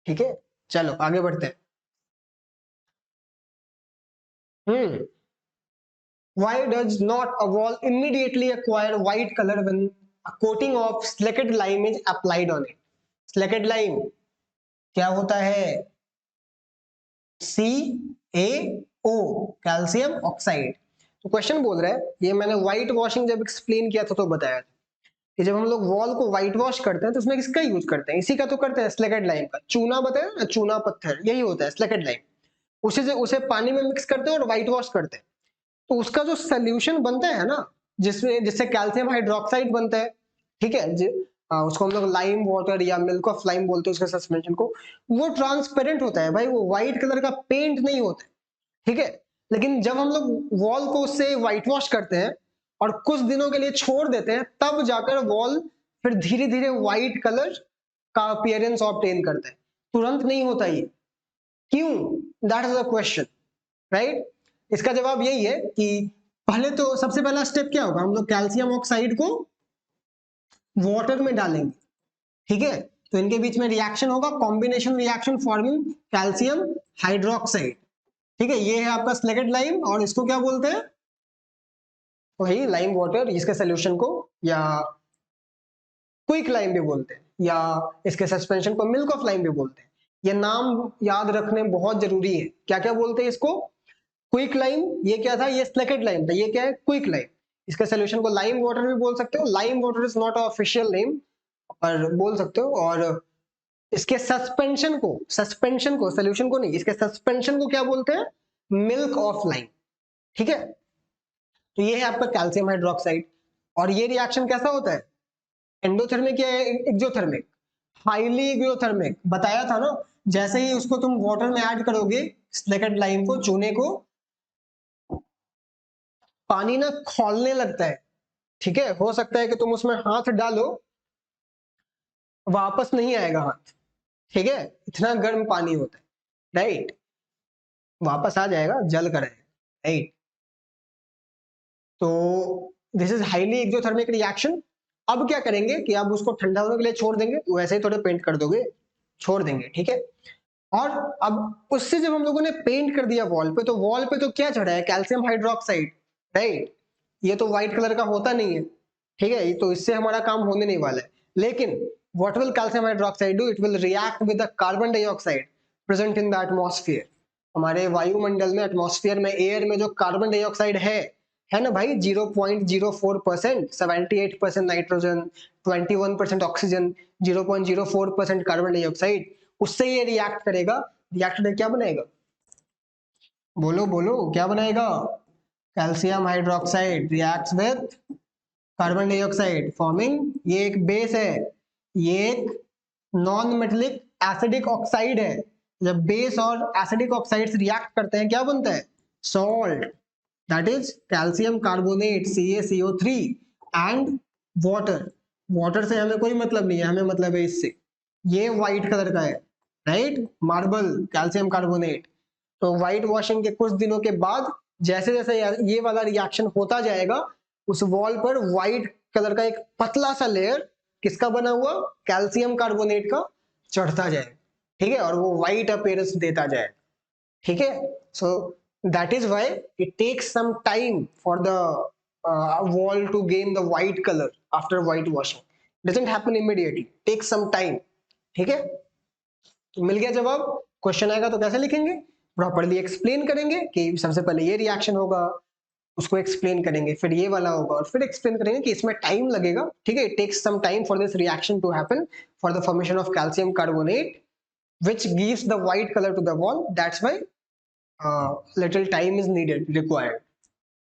ठीक है। चलो आगे बढ़ते हैं। Why does not a wall immediately acquire white color when a coating of slaked lime is applied on it? Slaked lime क्या होता है? CaO, calcium oxide. तो क्वेश्चन बोल रहा है, ये मैंने व्हाइट वॉशिंग जब एक्सप्लेन किया था तो बताया था कि जब हम लोग वॉल को व्हाइट वॉश करते हैं तो उसमें किसका यूज करते हैं? इसी का तो करते हैं, स्लेकेड लाइम का। चूना बताया ना, चूना पत्थर, यही होता है स्लेकेड लाइम। उसे पानी में मिक्स करते हैं और व्हाइट वॉश करते हैं, तो उसका जो सोल्यूशन बनता है ना, जिससे कैल्शियम हाइड्रोक्साइड बनता है, ठीक है, उसको हम लोग लाइम वाटर या मिल्क ऑफ लाइम बोलते हैं उसके सस्पेंशन को, वो ट्रांसपेरेंट होता है भाई, वो व्हाइट कलर का पेंट नहीं होता है, ठीक है। लेकिन जब हम लोग वॉल को उससे व्हाइट वॉश करते हैं और कुछ दिनों के लिए छोड़ देते हैं, तब जाकर वॉल फिर धीरे धीरे व्हाइट कलर का अपीयरेंस ऑब्टेन करता है, तुरंत नहीं होता ये। क्यों? That is the question, right. इसका जवाब यही है कि पहले तो सबसे पहला स्टेप क्या होगा, हम लोग कैल्शियम ऑक्साइड को वाटर में डालेंगे, ठीक है, तो इनके बीच में रिएक्शन होगा, combination reaction forming calcium hydroxide, ठीक है। ये है आपका स्लेकेट लाइम, और इसको क्या बोलते हैं? वही लाइम वाटर, इसके सोल्यूशन को या क्विक लाइम भी बोलते हैं, या इसके सस्पेंशन को मिल्क ऑफ लाइम भी बोलते हैं। ये नाम याद रखने बहुत जरूरी है। क्या क्या बोलते हैं इसको? क्विक लाइम, ये क्या था? ये स्लेकेट लाइम था, ये क्या है? Quick lime. इसके सोल्यूशन को लाइम वाटर भी बोल सकते हो, lime water is not official name, पर बोल सकते हो। और इसके सस्पेंशन को सोल्यूशन को नहीं, इसके सस्पेंशन को क्या बोलते हैं? मिल्क ऑफ लाइम, ठीक है। तो ये है आपका कैल्शियम हाइड्रोक्साइड। और ये रिएक्शन कैसा होता है? एंडोथर्मिक या एक्सोथर्मिक? हाईली एक्सोथर्मिक, बताया था ना। जैसे ही उसको तुम वाटर में ऐड करोगे, स्लेकेट लाइम को, चूने को, पानी ना खौलने लगता है, ठीक है। हो सकता है कि तुम उसमें हाथ डालो, वापस नहीं आएगा हाथ, ठीक है, इतना गर्म पानी होता है, राइट। वापस आ जाएगा, जल कर आएगा, राइट। तो this is highly exothermic reaction. अब क्या करेंगे कि अब उसको ठंडा होने के लिए छोड़ देंगे, वैसे ही थोड़े पेंट कर दोगे, छोड़ देंगे, ठीक है। और अब उससे जब हम लोगों ने पेंट कर दिया वॉल पे, तो वॉल पे तो क्या चढ़ा है, कैल्शियम हाइड्रोक्साइड, राइट। ये तो व्हाइट कलर का होता नहीं है, ठीक है, तो इससे हमारा काम होने नहीं वाला है। लेकिन what will calcium hydroxide do, it will react with the carbon dioxide present in the atmosphere. हमारे वायुमंडल में, एटमॉस्फेयर में, एयर में जो कार्बन डाइऑक्साइड है ना भाई, 0.04%, 78% नाइट्रोजन, 21% ऑक्सीजन, 0.04% कार्बन डाइऑक्साइड, उससे ये रिएक्ट करेगा। रिएक्ट करके क्या बनाएगा, बोलो बोलो, क्या बनाएगा, calcium hydroxide reacts with carbon dioxide forming, ये एक बेस है, ये एक नॉन मेटेलिक एसिडिक ऑक्साइड है। जब बेस और एसिडिक ऑक्साइड्स रिएक्ट करते हैं क्या बनता है, salt, that is calcium carbonate CaCO3 and water. Water से हमें कोई मतलब नहीं है, हमें मतलब है इससे, ये व्हाइट कलर का है, राइट, मार्बल कैल्शियम कार्बोनेट। तो व्हाइट वॉशिंग के कुछ दिनों के बाद जैसे जैसे ये वाला रिएक्शन होता जाएगा, उस वॉल पर व्हाइट कलर का एक पतला सा लेयर किसका बना हुआ, कैल्शियम कार्बोनेट का चढ़ता जाए, ठीक है, और वो व्हाइट अपीयरेंस देता जाए, ठीक है। So that is why it takes some time for the wall to gain the white color after white washing. Doesn't happen immediately, takes some time, ठीक है। तो मिल गया जवाब। क्वेश्चन आएगा तो कैसे लिखेंगे, प्रॉपर्ली एक्सप्लेन करेंगे कि सबसे पहले ये रिएक्शन होगा, उसको एक्सप्लेन करेंगे, फिर ये वाला होगा, और फिर एक्सप्लेन करेंगे कि इसमें टाइम लगेगा, ठीक है। It takes some time for this reaction to happen for the formation of calcium carbonate which gives the white color to the wall. That's why little time is needed, required,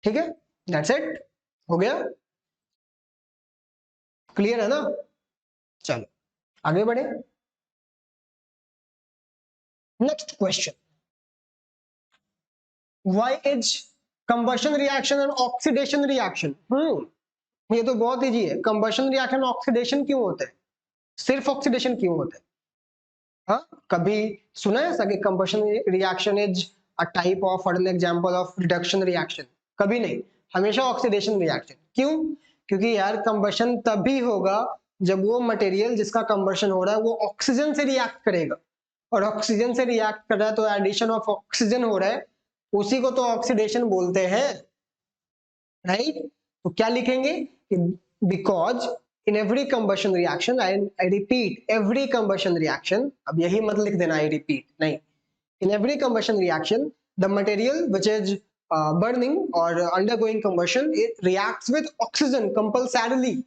ठीक है। That's it, हो गया, clear है ना। चलो आगे बढ़े, next question, why is combustion reaction and oxidation reaction, ये तो बहुत इजी है। कंबशन रिएक्शन ऑक्सीडेशन क्यों होता है, सिर्फ ऑक्सीडेशन क्यों होता है, हाँ कभी सुना है ऐसा कि combustion reaction is a type of और an example of reduction reaction, कभी नहीं, हमेशा ऑक्सीडेशन रिएक्शन। क्यों, क्योंकि यार कंबशन तभी होगा जब वो मटेरियल जिसका कंबशन हो रहा है वो ऑक्सीजन से रिएक्ट करेगा, और ऑक्सीजन से रिएक्ट कर रहा है तो एडिशन ऑफ ऑक्सीजन हो रहा है, उसी को तो ऑक्सीडेशन बोलते हैं, राइट। तो क्या लिखेंगे, because in every combustion reaction, I repeat, every combustion reaction, अब यही मत लिख देना I repeat, नहीं, in every combustion reaction the material which is burning or undergoing combustion, it reacts with oxygen compulsorily,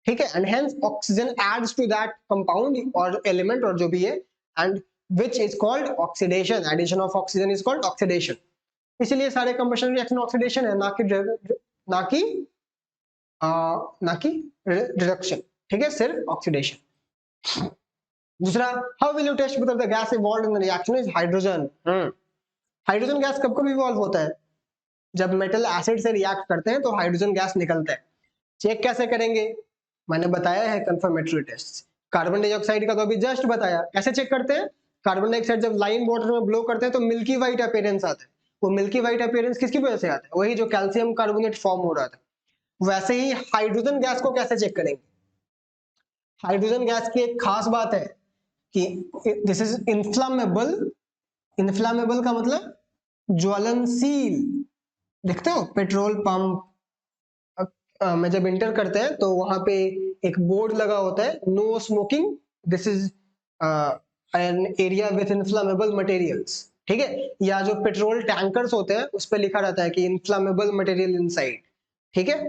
ठीक है, and hence oxygen adds to that compound or element or जो भी है, and which is called oxidation, addition of oxygen is called oxidation। इसलिए सारे combustion reaction oxidation है, ना कि रिडक्शन, ठीक है, सिर्फ ऑक्सीडेशन। दूसरा, how will you test whether the gas evolved in the reaction is hydrogen. Hydrogen gas कब कब इवॉल्व होता है, जब मेटल एसिड से रिएक्ट करते हैं तो हाइड्रोजन गैस निकलता है। चेक कैसे करेंगे, मैंने बताया है कंफर्मेटरी टेस्ट, कार्बन डाइऑक्साइड का तो अभी जस्ट बताया, कैसे चेक करते हैं, कार्बन डाइऑक्साइड जब लाइन वाटर में ब्लो करते हैं तो मिल्की व्हाइट अपीयरेंस आता है, वो मिल्की व्हाइट अपीयरेंस किसकी वजह से आता है, वही जो कैल्शियम कार्बोनेट फॉर्म हो रहा था। वैसे ही हाइड्रोजन गैस को कैसे चेक करेंगे, हाइड्रोजन गैस की एक खास बात है कि दिस इज इनफ्लामेबल, इनफ्लामेबल का मतलब ज्वलनशील, देखते हो पेट्रोल पंप में जब इंटर करते हैं तो वहां पे एक बोर्ड लगा होता है, no smoking, this is an area with inflammable materials, ठीक है, या जो पेट्रोल टैंकर्स होते हैं उस पर लिखा रहता है कि इनफ्लामेबल मटेरियल इनसाइड, ठीक है।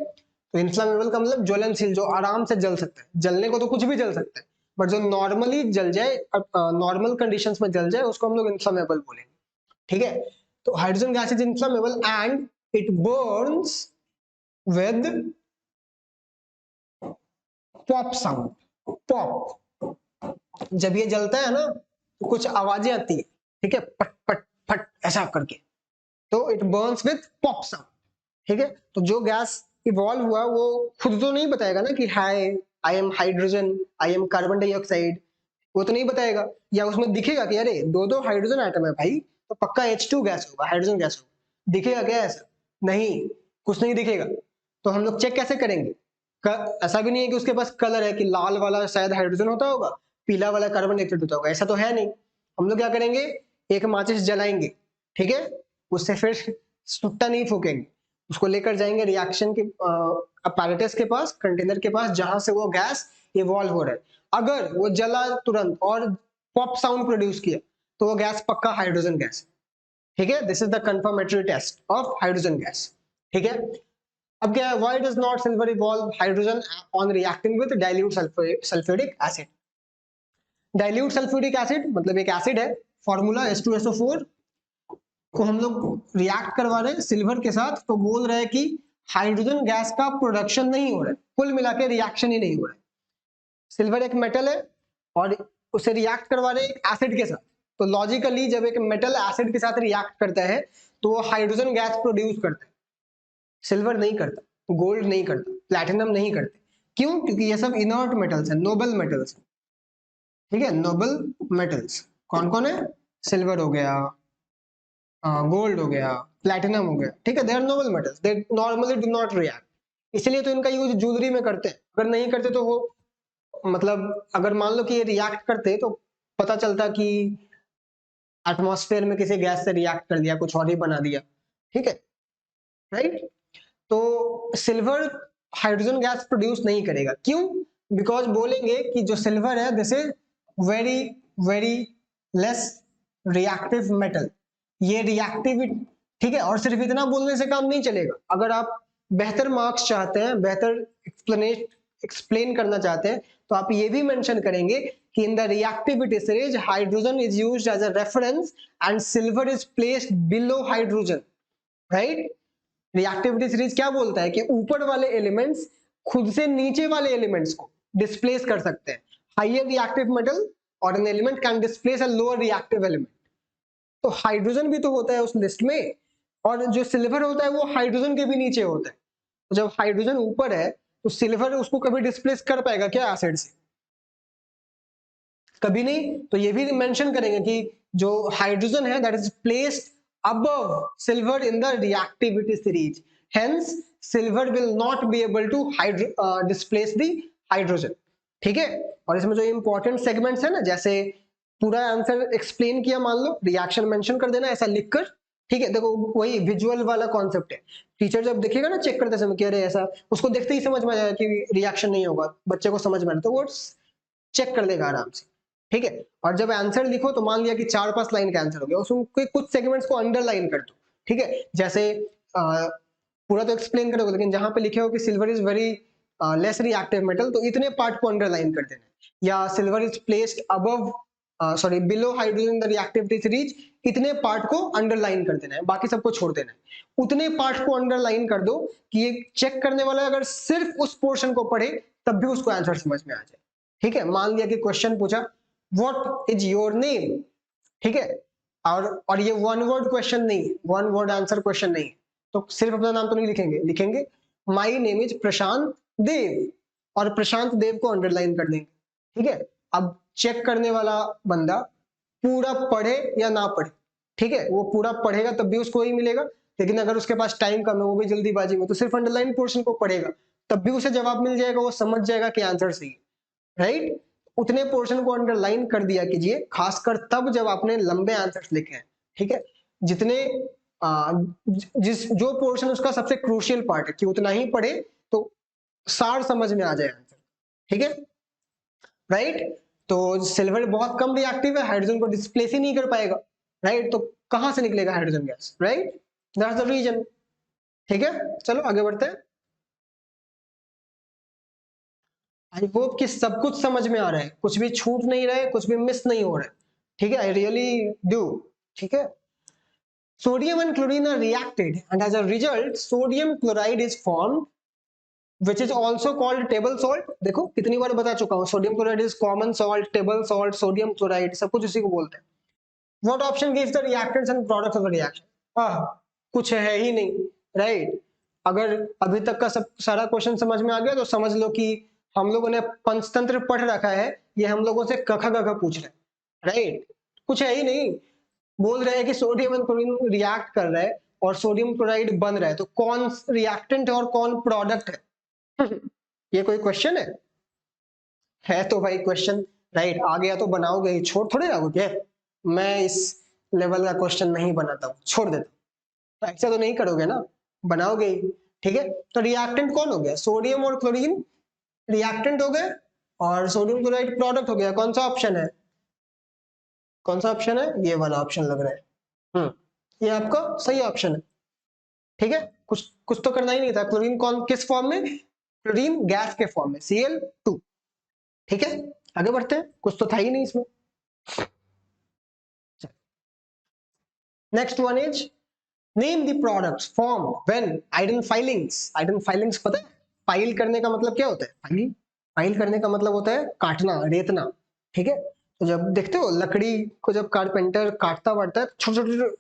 तो इन्फ्लामेबल का मतलब ज्वलनशील, जो आराम से जल सकता है, जलने को तो कुछ भी जल सकता है, बट जो नॉर्मली जल जाए, नॉर्मल कंडीशंस में जल जाए, उसको हम लोग इन्फ्लामेबल बोलेंगे, ठीक है। तो hydrogen gas is inflammable and it Burns with pop sound, pop, जब ये जलता है ना तो कुछ आवाजें आती है, ठीक है, पट पट फट ऐसा करके, तो it Burns with pop sound, ठीक है। तो जो गैस इवॉल्व हुआ वो खुद तो नहीं बताएगा ना कि hi I am hydrogen, I am carbon dioxide, वो तो नहीं बताएगा, या उसमें दिखेगा कि अरे दो दो हाइड्रोजन आइटम है भाई, तो पक्का H2 गैस होगा, हाइड्रोजन गैस होगा, दिखेगा क्या ऐसा, नहीं, कुछ नहीं दिखेगा। तो हम लोग चेक कैसे करेंगे, ऐसा भी नहीं है कि उसके पास कलर है कि लाल वाला शायद हाइड्रोजन होता होगा, पीला वाला कार्बन रिएक्टेड होता होगा, ऐसा तो है नहीं। हम लोग क्या करेंगे, एक माचिस जलाएंगे, ठीक है, उससे फिर सुट्टा नहीं फूकेंगे, उसको लेकर जाएंगे रिएक्शन के अपैरेटस के पास, कंटेनर के पास, जहां से वो गैस इवॉल्व हो रहा है। अगर वो जला तुरंत और पॉप साउंड प्रोड्यूस किया तो वो गैस पक्का हाइड्रोजन गैस, ठीक है। This is the confirmatory test of hydrogen gas, ठीक है। अब क्या है, why does not silver evolve hydrogen on reacting with dilute sulphuric acid. Dilute sulphuric acid मतलब एक एसिड है, फॉर्मूला H2SO4 को हम लोग रिएक्ट करवा रहे हैं सिल्वर के साथ, तो बोल रहे हैं कि हाइड्रोजन गैस का प्रोडक्शन नहीं हो रहा है, कुल मिला के रिएक्शन ही नहीं हो रहा है। सिल्वर एक मेटल है और उसे रिएक्ट करवा रहे हैं एक एसिड के साथ, तो लॉजिकली जब एक मेटल एसिड के साथ रिएक्ट करता है तो वो हाइड्रोजन गैस प्रोड्यूस करता है। सिल्वर नहीं करता, गोल्ड नहीं करता, प्लैटिनम नहीं करते। क्यों? क्योंकि ये सब इनर्ट मेटल्स हैं, नोबल मेटल्स, ठीक है। नोबल मेटल्स कौन कौन है? सिल्वर हो गया, गोल्ड हो गया, प्लैटिनम हो गया, ठीक है। They are noble metals, they normally do not react, इसलिए तो इनका यूज ज्वेलरी में करते हैं। अगर नहीं करते तो वो मतलब अगर मान लो कि ये रिएक्ट करते तो पता चलता कि एटमॉस्फेयर में किसी गैस से रिएक्ट कर दिया, कुछ और ही बना दिया, ठीक है, राइट। तो सिल्वर हाइड्रोजन गैस प्रोड्यूस नहीं करेगा, क्यों? बिकॉज बोलेंगे कि जो सिल्वर है this is very very less reactive metal, ये रिएक्टिव, ठीक है। और सिर्फ इतना बोलने से काम नहीं चलेगा, अगर आप बेहतर मार्क्स चाहते हैं, बेहतर एक्सप्लेन करना चाहते हैं, तो आप ये भी मेंशन करेंगे कि in the reactivity series hydrogen is used as a reference and silver is placed below hydrogen, right. Reactivity series क्या बोलता है कि ऊपर वाले एलिमेंट्स खुद से नीचे वाले एलिमेंट्स को डिस्प्लेस कर सकते हैं। हाइयर रिएक्टिव मेटल और an element can displace a lower reactive element, तो हाइड्रोजन भी तो होता है उस लिस्ट में, और जो सिल्वर होता है वो हाइड्रोजन के भी नीचे होता है। तो जब हाइड्रोजन ऊपर है तो सिल्वर उसको कभी डिस्प्लेस कर पाएगा क्या एसिड से? कभी नहीं। तो ये भी मेंशन करेंगे कि जो हाइड्रोजन है that is placed above silver in the reactivity series, hence silver will not be able to displace the hydrogen, ठीक है। और इसमें जो इंपॉर्टेंट सेगमेंट्स है ना, जैसे पूरा आंसर एक्सप्लेन किया, मान लो रिएक्शन मेंशन कर देना ऐसा लिखकर, ठीक है। देखो वही विजुअल वाला कॉन्सेप्ट है, टीचर जब देखेगा ना चेक करते समय, कह रहे ऐसा, उसको देखते ही समझ में आ जाएगा कि रिएक्शन नहीं होगा, बच्चे को समझ में आ रहा, तो वो चेक कर लेगा आराम से, ठीक है। और जब आंसर लिखो तो मान लिया कि 4-5 लाइन का आंसर हो गया, उसमें कुछ सेगमेंट्स को अंडरलाइन कर दो, ठीक है। जैसे पूरा तो एक्सप्लेन करोगे, लेकिन जहां पे लिखे हो कि silver is very less reactive metal, तो इतने पार्ट को अंडरलाइन कर देना है। या silver is placed above below hydrogen the reactivity series, इतने पार्ट को अंडरलाइन कर देना है, बाकी सबको छोड़ देना है। उतने पार्ट को अंडरलाइन कर दो कि ये चेक करने वाला अगर सिर्फ उस पोर्शन को पढ़े तब भी उसको आंसर समझ में आ जाए, ठीक है। मान लिया कि क्वेश्चन पूछा व्हाट इज योर नेम, ठीक है, और ये वन वर्ड क्वेश्चन नहीं, वन वर्ड आंसर क्वेश्चन नहीं, तो सिर्फ अपना नाम तो नहीं लिखेंगे, लिखेंगे माय नेम इज प्रशांत देव, और प्रशांत देव को अंडरलाइन कर देंगे, ठीक है। अब चेक करने वाला बंदा पूरा पढ़े या ना पढ़े, ठीक है, वो पूरा पढ़ेगा तब भी उसको ही मिलेगा, लेकिन अगर उसके पास टाइम कम है, वो भी जल्दीबाजी में, तो सिर्फ अंडरलाइन पोर्शन को पढ़ेगा तब भी उसे जवाब मिल जाएगा, वो समझ जाएगा कि आंसर सही है, राइट। उतने पोर्शन को अंडरलाइन कर दिया कीजिए, खासकर तब जब आपने लंबे आंसर्स लिखे हैं, ठीक है। जितने जो पोर्शन उसका सबसे क्रूशियल पार्ट है कि उतना ही पढ़े तो सार समझ में आ जाए आंसर, ठीक है, राइट। तो सिल्वर बहुत कम रिएक्टिव है, हाइड्रोजन को डिस्प्लेस ही नहीं कर पाएगा, राइट। तो कहां से निकलेगा hydrogen gas, right, that's the reason, ठीक है। चलो आगे बढ़ते हैं। आई होप कि सब कुछ समझ में आ रहा है, कुछ भी छूट नहीं रहा है, कुछ भी मिस नहीं हो रहा है, ठीक है। आई रियली डू, ठीक है। Sodium and chlorine are reacted and as a result sodium chloride is formed which is also called table salt। देखो कितनी बार बता चुका हूं, sodium chloride is common salt, table salt, sodium chloride, सब कुछ इसी को बोलते हैं। What option gives the reactants and products of the reaction? कुछ है ही नहीं, राइट। अगर अभी तक का सब सारा क्वेश्चन समझ में आ गया तो समझ लो कि हम लोगों ने पंचतंत्र पढ़ रखा है, ये हम लोगों से कखा गखा पूछ रहे हैं, राइट। कुछ है ही नहीं, बोल रहे हैं कि सोडियम एंड क्लोरीन रिएक्ट कर रहा है और सोडियम क्लोराइड बन रहा है, तो कौन रिएक्टेंट है और कौन प्रोडक्ट है? ये कोई क्वेश्चन है तो भाई क्वेश्चन राइट, आ गया तो बनाओगे ही, छोड़ थोड़े जाओगे, मैं इस लेवल का क्वेश्चन नहीं बनाता हूँ, छोड़ देता हूँ, तो ऐसा तो नहीं करोगे ना, बनाओगे ही। ठीक है, तो रिएक्टेंट कौन हो गया, सोडियम और क्लोरीन रिएक्टेंट हो गए, और सोडियम क्लोराइड प्रोडक्ट हो गया। कौन सा ऑप्शन है, कौन सा ऑप्शन है, ये वाला ऑप्शन लग रहा है। ये आपका सही ऑप्शन है। ठीक है, कुछ कुछ तो करना ही नहीं था। क्लोरीन कौन किस फॉर्म में, क्लोरीन गैस के फॉर्म में, Cl2। ठीक है, आगे बढ़ते हैं, कुछ तो था ही नहीं इसमें। Next one is name the products form when iron filings. Iron filings पता है, फाइल करने का मतलब क्या होता है, फाइल, फाइल करने का मतलब होता है काटना, रेतना। ठीक है, तो जब देखते हो लकड़ी को जब कारपेंटर काटता वाटता है, छोटे छोटे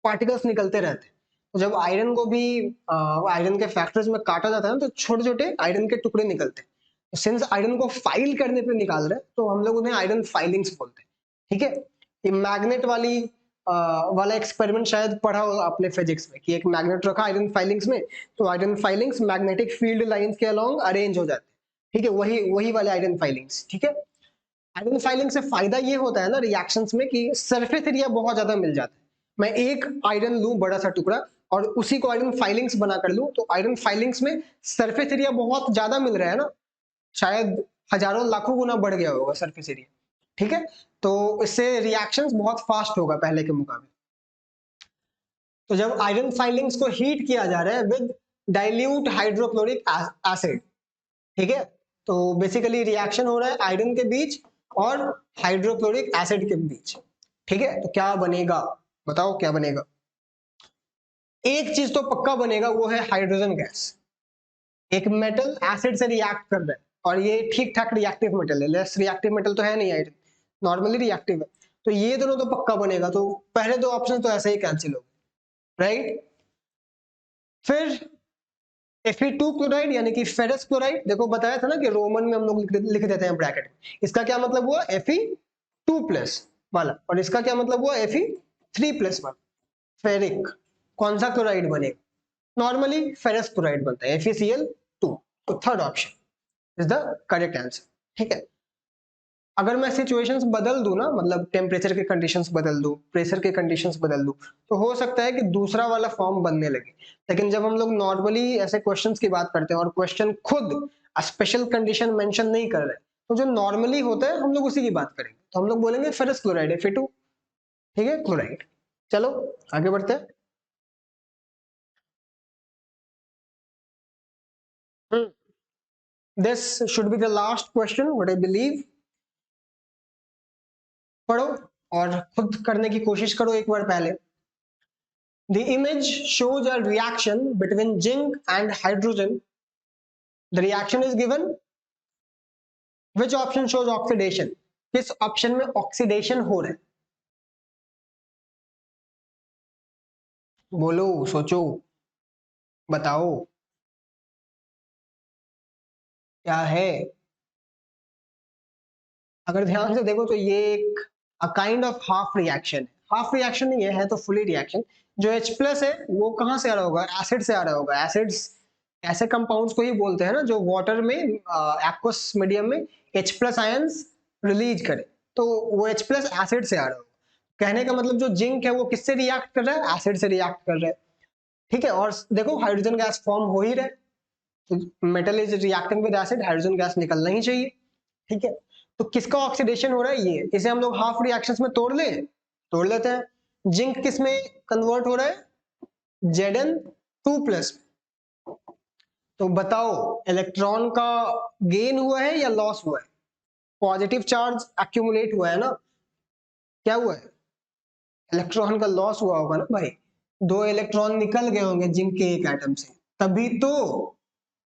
पार्टिकल्स निकलते रहते हैं। तो जब आयरन को भी आयरन के फैक्टरीज में काटा जाता है ना, तो छोटे छोटे आयरन के टुकड़े निकलते हैं। तो सिंस आयरन को फाइल करने पे निकाल रहे हैं, तो हम लोग उन्हें आयरन फाइलिंग्स बोलते हैं। ठीक है, ये मैग्नेट वाला एक्सपेरिमेंट शायद पढ़ा हो आपने फिजिक्स में, कि एक मैग्नेट रखा आयरन फाइलिंग्स में, तो iron filings magnetic field lines के अलोंग अरेंज हो जाते हैं। ठीक है, वही वही वाले आयरन फाइलिंग्स। ठीक है, आयरन फाइलिंग से फायदा ये होता है ना रिएक्शंस में, कि सरफेस एरिया बहुत ज्यादा मिल जाता है। मैं एक आयरन लूं बड़ा सा टुकड़ा, और उसी को आयरन फाइलिंग्स बना कर लूं, तो आयरन फाइलिंग्स में सरफेस एरिया बहुत ज्यादा मिल रहा है ना, शायद हजारों लाखों गुना बढ़ गया होगा सरफेस एरिया। ठीक है, तो इससे रिएक्शंस बहुत फास्ट होगा पहले के मुकाबले। तो जब आयरन फाइलिंग्स को हीट किया जा रहा है विद डाइल्यूट हाइड्रोक्लोरिक एसिड, ठीक है, तो बेसिकली रिएक्शन हो रहा है आयरन के बीच और हाइड्रोक्लोरिक एसिड के बीच। ठीक है, तो क्या बनेगा, बताओ क्या बनेगा। एक चीज तो पक्का बनेगा, वो है हाइड्रोजन गैस। एक मेटल एसिड से रिएक्ट कर रहा है, और ये ठीक ठाक रिएक्टिव मेटल है, लेस रिएक्टिव मेटल तो है नहीं आयरन, नॉर्मली रिएक्टिव है। तो ये दोनों तो पक्का बनेगा, तो पहले दो ऑप्शन तो ऐसे ही कैंसिल हो गए, राइट। फिर Fe2 क्लोराइड यानी कि फेरस क्लोराइड, देखो बताया था ना कि रोमन में हम लोग लिख देते हैं ब्रैकेट में। इसका क्या मतलब हुआ, Fe2 प्लस वाला, और इसका क्या मतलब हुआ, Fe3 प्लस वाला। फेरिक कौन सा क्लोराइड बनेगा, नॉर्मली फेरस क्लोराइड बनता है, FeCl2। तो third option is the correct answer. ठीक है, अगर मैं सिचुएशंस बदल दूं ना, मतलब टेम्परेचर के कंडीशंस बदल दूं, प्रेशर के कंडीशंस बदल दूं, तो हो सकता है कि दूसरा वाला फॉर्म बनने लगे। लेकिन जब हम लोग नॉर्मली ऐसे क्वेश्चंस की बात करते हैं और क्वेश्चन खुद स्पेशल कंडीशन मेंशन नहीं कर रहे, तो जो नॉर्मली होता है हम लोग उसी की बात करेंगे। तो हम लोग बोलेंगे फेरस क्लोराइड, Fe2। ठीक है, क्लोराइड। चलो आगे बढ़ते हैं। This should be the last question what I believe. पढ़ो और खुद करने की कोशिश करो एक बार पहले। The image shows a reaction between zinc and hydrogen. The reaction is given. Which option shows oxidation? किस ऑप्शन में ऑक्सीडेशन हो रहा है, बोलो, सोचो, बताओ क्या है। अगर ध्यान से देखो तो ये एक काइंड ऑफ हाफ रिएक्शन है। हाफ रिएक्शन नहीं है तो फुली रिएक्शन। जो H प्लस है वो कहाँ से आ रहा होगा, एसिड से आ रहा होगा। एसिड्स ऐसे कंपाउंड्स को ही बोलते हैं ना जो वाटर में एक्वस मीडियम में H प्लस आयंस रिलीज करे, तो वो H प्लस एसिड से आ रहा होगा। कहने का मतलब जो जिंक है वो किससे रिएक्ट कर रहा है, एसिड से रिएक्ट कर रहा है। ठीक है, और देखो हाइड्रोजन गैस फॉर्म हो ही रहा है, तो metal is reacting with acid, hydrogen gas निकलना ही चाहिए। ठीक है, तो किसका ऑक्सीडेशन हो रहा है, ये, इसे हम लोग हाफ रिएक्शंस में तोड़ ले, तोड़ लेते हैं। जिंक किस में कन्वर्ट हो रहा है, Zn2 प्लस। तो बताओ इलेक्ट्रॉन का गेन हुआ है या लॉस हुआ है, पॉजिटिव चार्ज एक्यूमुलेट हुआ है ना, क्या हुआ है, इलेक्ट्रॉन का लॉस हुआ होगा ना भाई। दो इलेक्ट्रॉन निकल गए होंगे जिंक के एक एटम से, तभी तो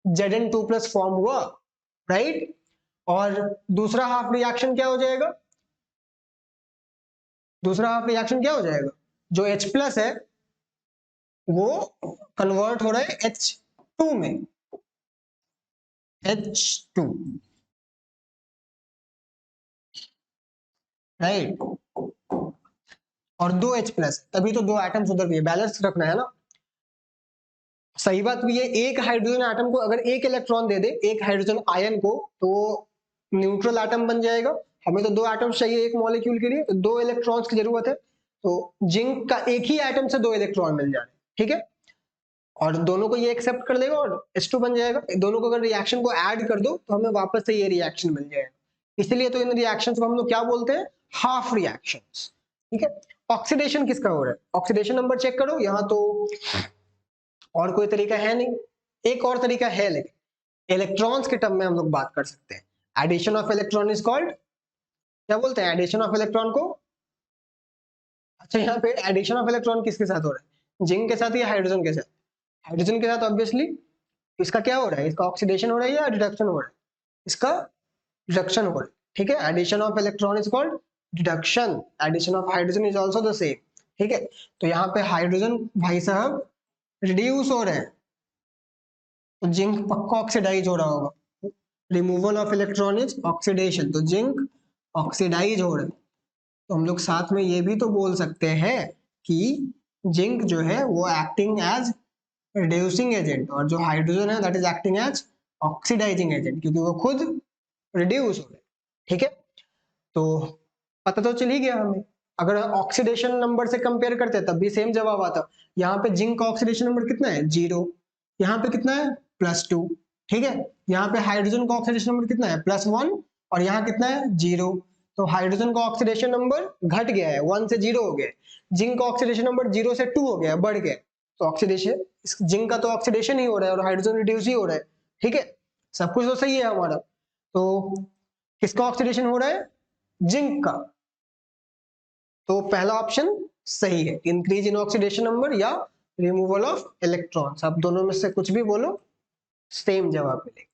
Zn2 प्लस फॉर्म हुआ, राइट। और दूसरा हाफ रिएक्शन क्या हो जाएगा, दूसरा हाफ रिएक्शन क्या हो जाएगा, जो H प्लस है वो कन्वर्ट हो रहा है H2 में, H2, राइट। और दो H प्लस, तभी तो दो एटम्स उधर भी है, बैलेंस रखना है ना। सही बात भी है, एक हाइड्रोजन एटम को अगर एक इलेक्ट्रॉन दे दे, एक हाइड्रोजन आयन को, तो न्यूट्रल एटम बन जाएगा, हमें तो 2 एटम्स चाहिए एक मॉलिक्यूल के लिए, तो 2 इलेक्ट्रॉन्स की जरूरत है, तो जिंक का एक ही एटम से 2 इलेक्ट्रॉन मिल जा रहे हैं, ठीक है, और दोनों को ये एक्सेप्ट कर लेगा और H2 बन जाएगा। दोनों को अगर रिएक्शन को ऐड कर दो तो हमें वापस से ये रिएक्शन मिल जाएगा, इसलिए तो इन रिएक्शंस को हम लोग क्या बोलते हैं, हाफ रिएक्शंस, ठीक है। ऑक्सीडेशन किसका हो रहा है, ऑक्सीडेशन नंबर चेक करो, यहाँ तो और कोई तरीका है नहीं, एक और तरीका है लेकिन इलेक्ट्रॉन्स के टर्म में हम लोग बात कर सकते हैं। Addition of electron is called, क्या बोलते हैं एडिशन ऑफ इलेक्ट्रॉन को, अच्छा यहाँ पे एडिशन ऑफ इलेक्ट्रॉन किसके साथ हो रहा है, जिंक के साथ या हाइड्रोजन के साथ, हाइड्रोजन के साथ ऑब्वियसली। इसका क्या हो रहा है, इसका ऑक्सीडेशन हो रहा है या रिडक्शन हो रहा है, इसका रिडक्शन हो रहा है, ठीक है। Addition of electron is called reduction, addition of hydrogen is also the same, ठीक है। तो यहाँ पे हाइड्रोजन भाई साहब रिड्यूस हो रहे हैं, तो जिंक पक्का ऑक्सीडाइज हो रहा होगा, removal of electron is oxidation, तो जिंक ऑक्सीडाइज हो रहा है। तो हम लोग साथ में ये भी तो बोल सकते हैं कि जिंक जो है वो एक्टिंग एज रिड्यूसिंग एजेंट, और जो हाइड्रोजन है that is acting as oxidising agent, क्योंकि वो खुद रिड्यूस हो रहे, ठीक है। तो पता तो चल ही गया हमें, अगर ऑक्सीडेशन नंबर से कंपेयर करते तब भी सेम जवाब आता। यहाँ पे जिंक का ऑक्सीडेशन नंबर कितना है 0, यहाँ पे कितना है +2, ठीक है। यहाँ पे हाइड्रोजन का ऑक्सीडेशन नंबर कितना है +1, और यहाँ कितना है 0, तो हाइड्रोजन का ऑक्सीडेशन नंबर घट गया है, 1 से 0 हो गया, जिंक का ऑक्सीडेशन नंबर 0 से 2 हो गया, बढ़ गया, तो ऑक्सीडेशन जिंक का तो ऑक्सीडेशन ही हो रहा है और हाइड्रोजन रिड्यूस ही हो रहा है, ठीक है, सब कुछ तो सही है हमारा। तो किसका ऑक्सीडेशन हो रहा है, जिंक का, तो पहला ऑप्शन सही है, इंक्रीज इन ऑक्सीडेशन नंबर या रिमूवल ऑफ इलेक्ट्रॉन्स, आप दोनों में से कुछ भी बोलो सेम जवाब मिलेगा,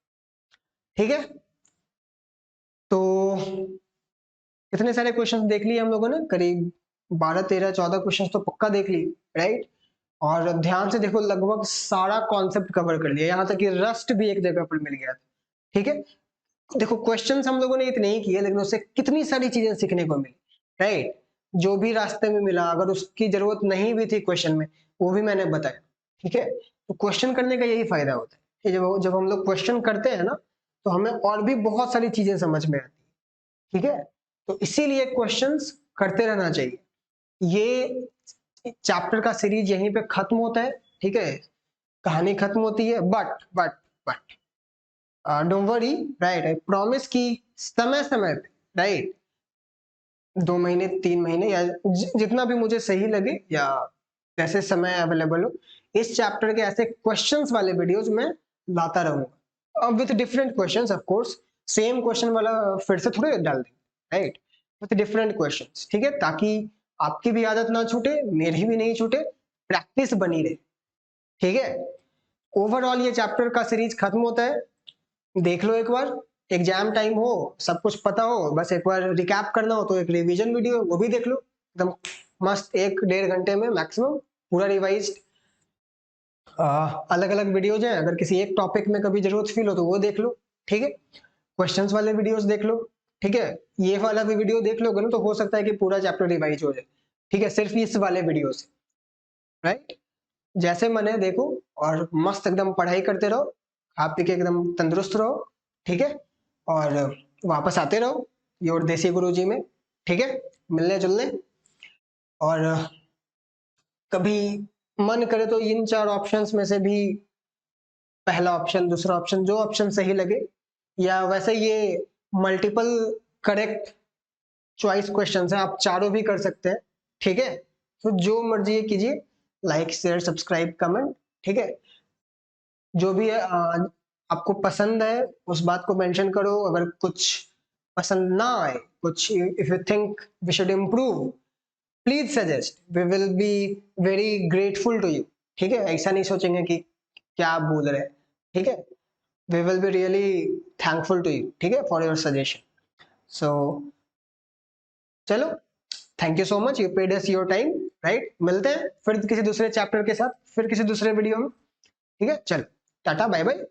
ठीक है। तो कितने सारे क्वेश्चंस देख लिए हम लोगों ने, करीब 12 13 14 क्वेश्चंस तो पक्का देख लिए, राइट। और ध्यान से देखो लगभग सारा कॉन्सेप्ट कवर कर लिया, यहाँ तक कि रस्ट भी एक जगह पर मिल गया था, ठीक है। देखो क्वेश्चंस हम लोगों ने इतने ही किए लेकिन उससे कितनी सारी चीजें सीखने को मिली, राइट। जो भी रास्ते में मिला अगर उसकी जरूरत नहीं भी थी क्वेश्चन में, वो भी मैंने बताया, ठीक है। तो क्वेश्चन करने का यही फायदा होता है कि जब जब हम लोग क्वेश्चन करते हैं ना तो हमें और भी बहुत सारी चीजें समझ में आती है, ठीक है। तो इसीलिए क्वेश्चंस करते रहना चाहिए। ये चैप्टर का सीरीज यहीं पे खत्म होता है, ठीक है, कहानी खत्म होती है, but don't worry, right, I promise कि समय समय पे, राइट, 2 महीने 3 महीने या जितना भी मुझे सही लगे या जैसे समय अवेलेबल हो, इस चैप्टर के ऐसे क्वेश्चंस वाले वीडियोस मैं लाता रहूंगा, अब with different questions, of course same question वाला फिर से थोड़े डाल देंगे, राइट, विथ डिफरेंट क्वेश्चंस, ठीक है, ताकि आपकी भी आदत ना छूटे, मेरी भी नहीं छूटे, प्रैक्टिस बनी रहे, ठीक है। ओवरऑल ये चैप्टर का सीरीज खत्म होता है, देख लो एक बार, एग्जाम टाइम हो, सब कुछ पता हो, बस एक बार रिकैप करना हो तो एक रिवीजन वीडियो वो भी देख लो, एकदम मस्त 1-1.5 घंटे में मैक्सिमम पूरा रिवाइज। अलग अलग वीडियोज हैं, अगर किसी एक टॉपिक में कभी जरूरत फील हो तो वो देख लो, ठीक है। क्वेश्चंस वाले वीडियोस देख लो, ठीक है, ये वाला भी वीडियो देख लोगे ना तो हो सकता है कि पूरा चैप्टर रिवाइज हो जाए, ठीक है, सिर्फ इस वाले वीडियो से, राइट। जैसे मने देखो और मस्त एकदम पढ़ाई करते रहो, खा पी के एकदम तंदुरुस्त रहो, ठीक है, और वापस आते रहो योर देसी गुरुजी में, ठीक है, मिलने जुलने, और कभी मन करे तो इन 4 ऑप्शंस में से भी पहला ऑप्शन दूसरा ऑप्शन जो ऑप्शन सही लगे, या वैसे ये मल्टीपल करेक्ट चॉइस क्वेश्चंस है, आप चारों भी कर सकते हैं, ठीक है। तो जो मर्जी कीजिए, लाइक शेयर सब्सक्राइब कमेंट, ठीक है, जो भी है आपको पसंद है उस बात को मेंशन करो, अगर कुछ पसंद ना आए, कुछ if you think we should improve please suggest, we will be very grateful to you, ठीक है, ऐसा नहीं सोचेंगे कि क्या आप बोल रहे हैं, ठीक है, we will be really thankful to you, ठीक है, फॉर योर सजेशन। सो चलो, thank you so much, you paid us your time, right, मिलते हैं फिर किसी दूसरे चैप्टर के साथ, फिर किसी दूसरे वीडियो में, ठीक है, चलो टाटा बाय बाय।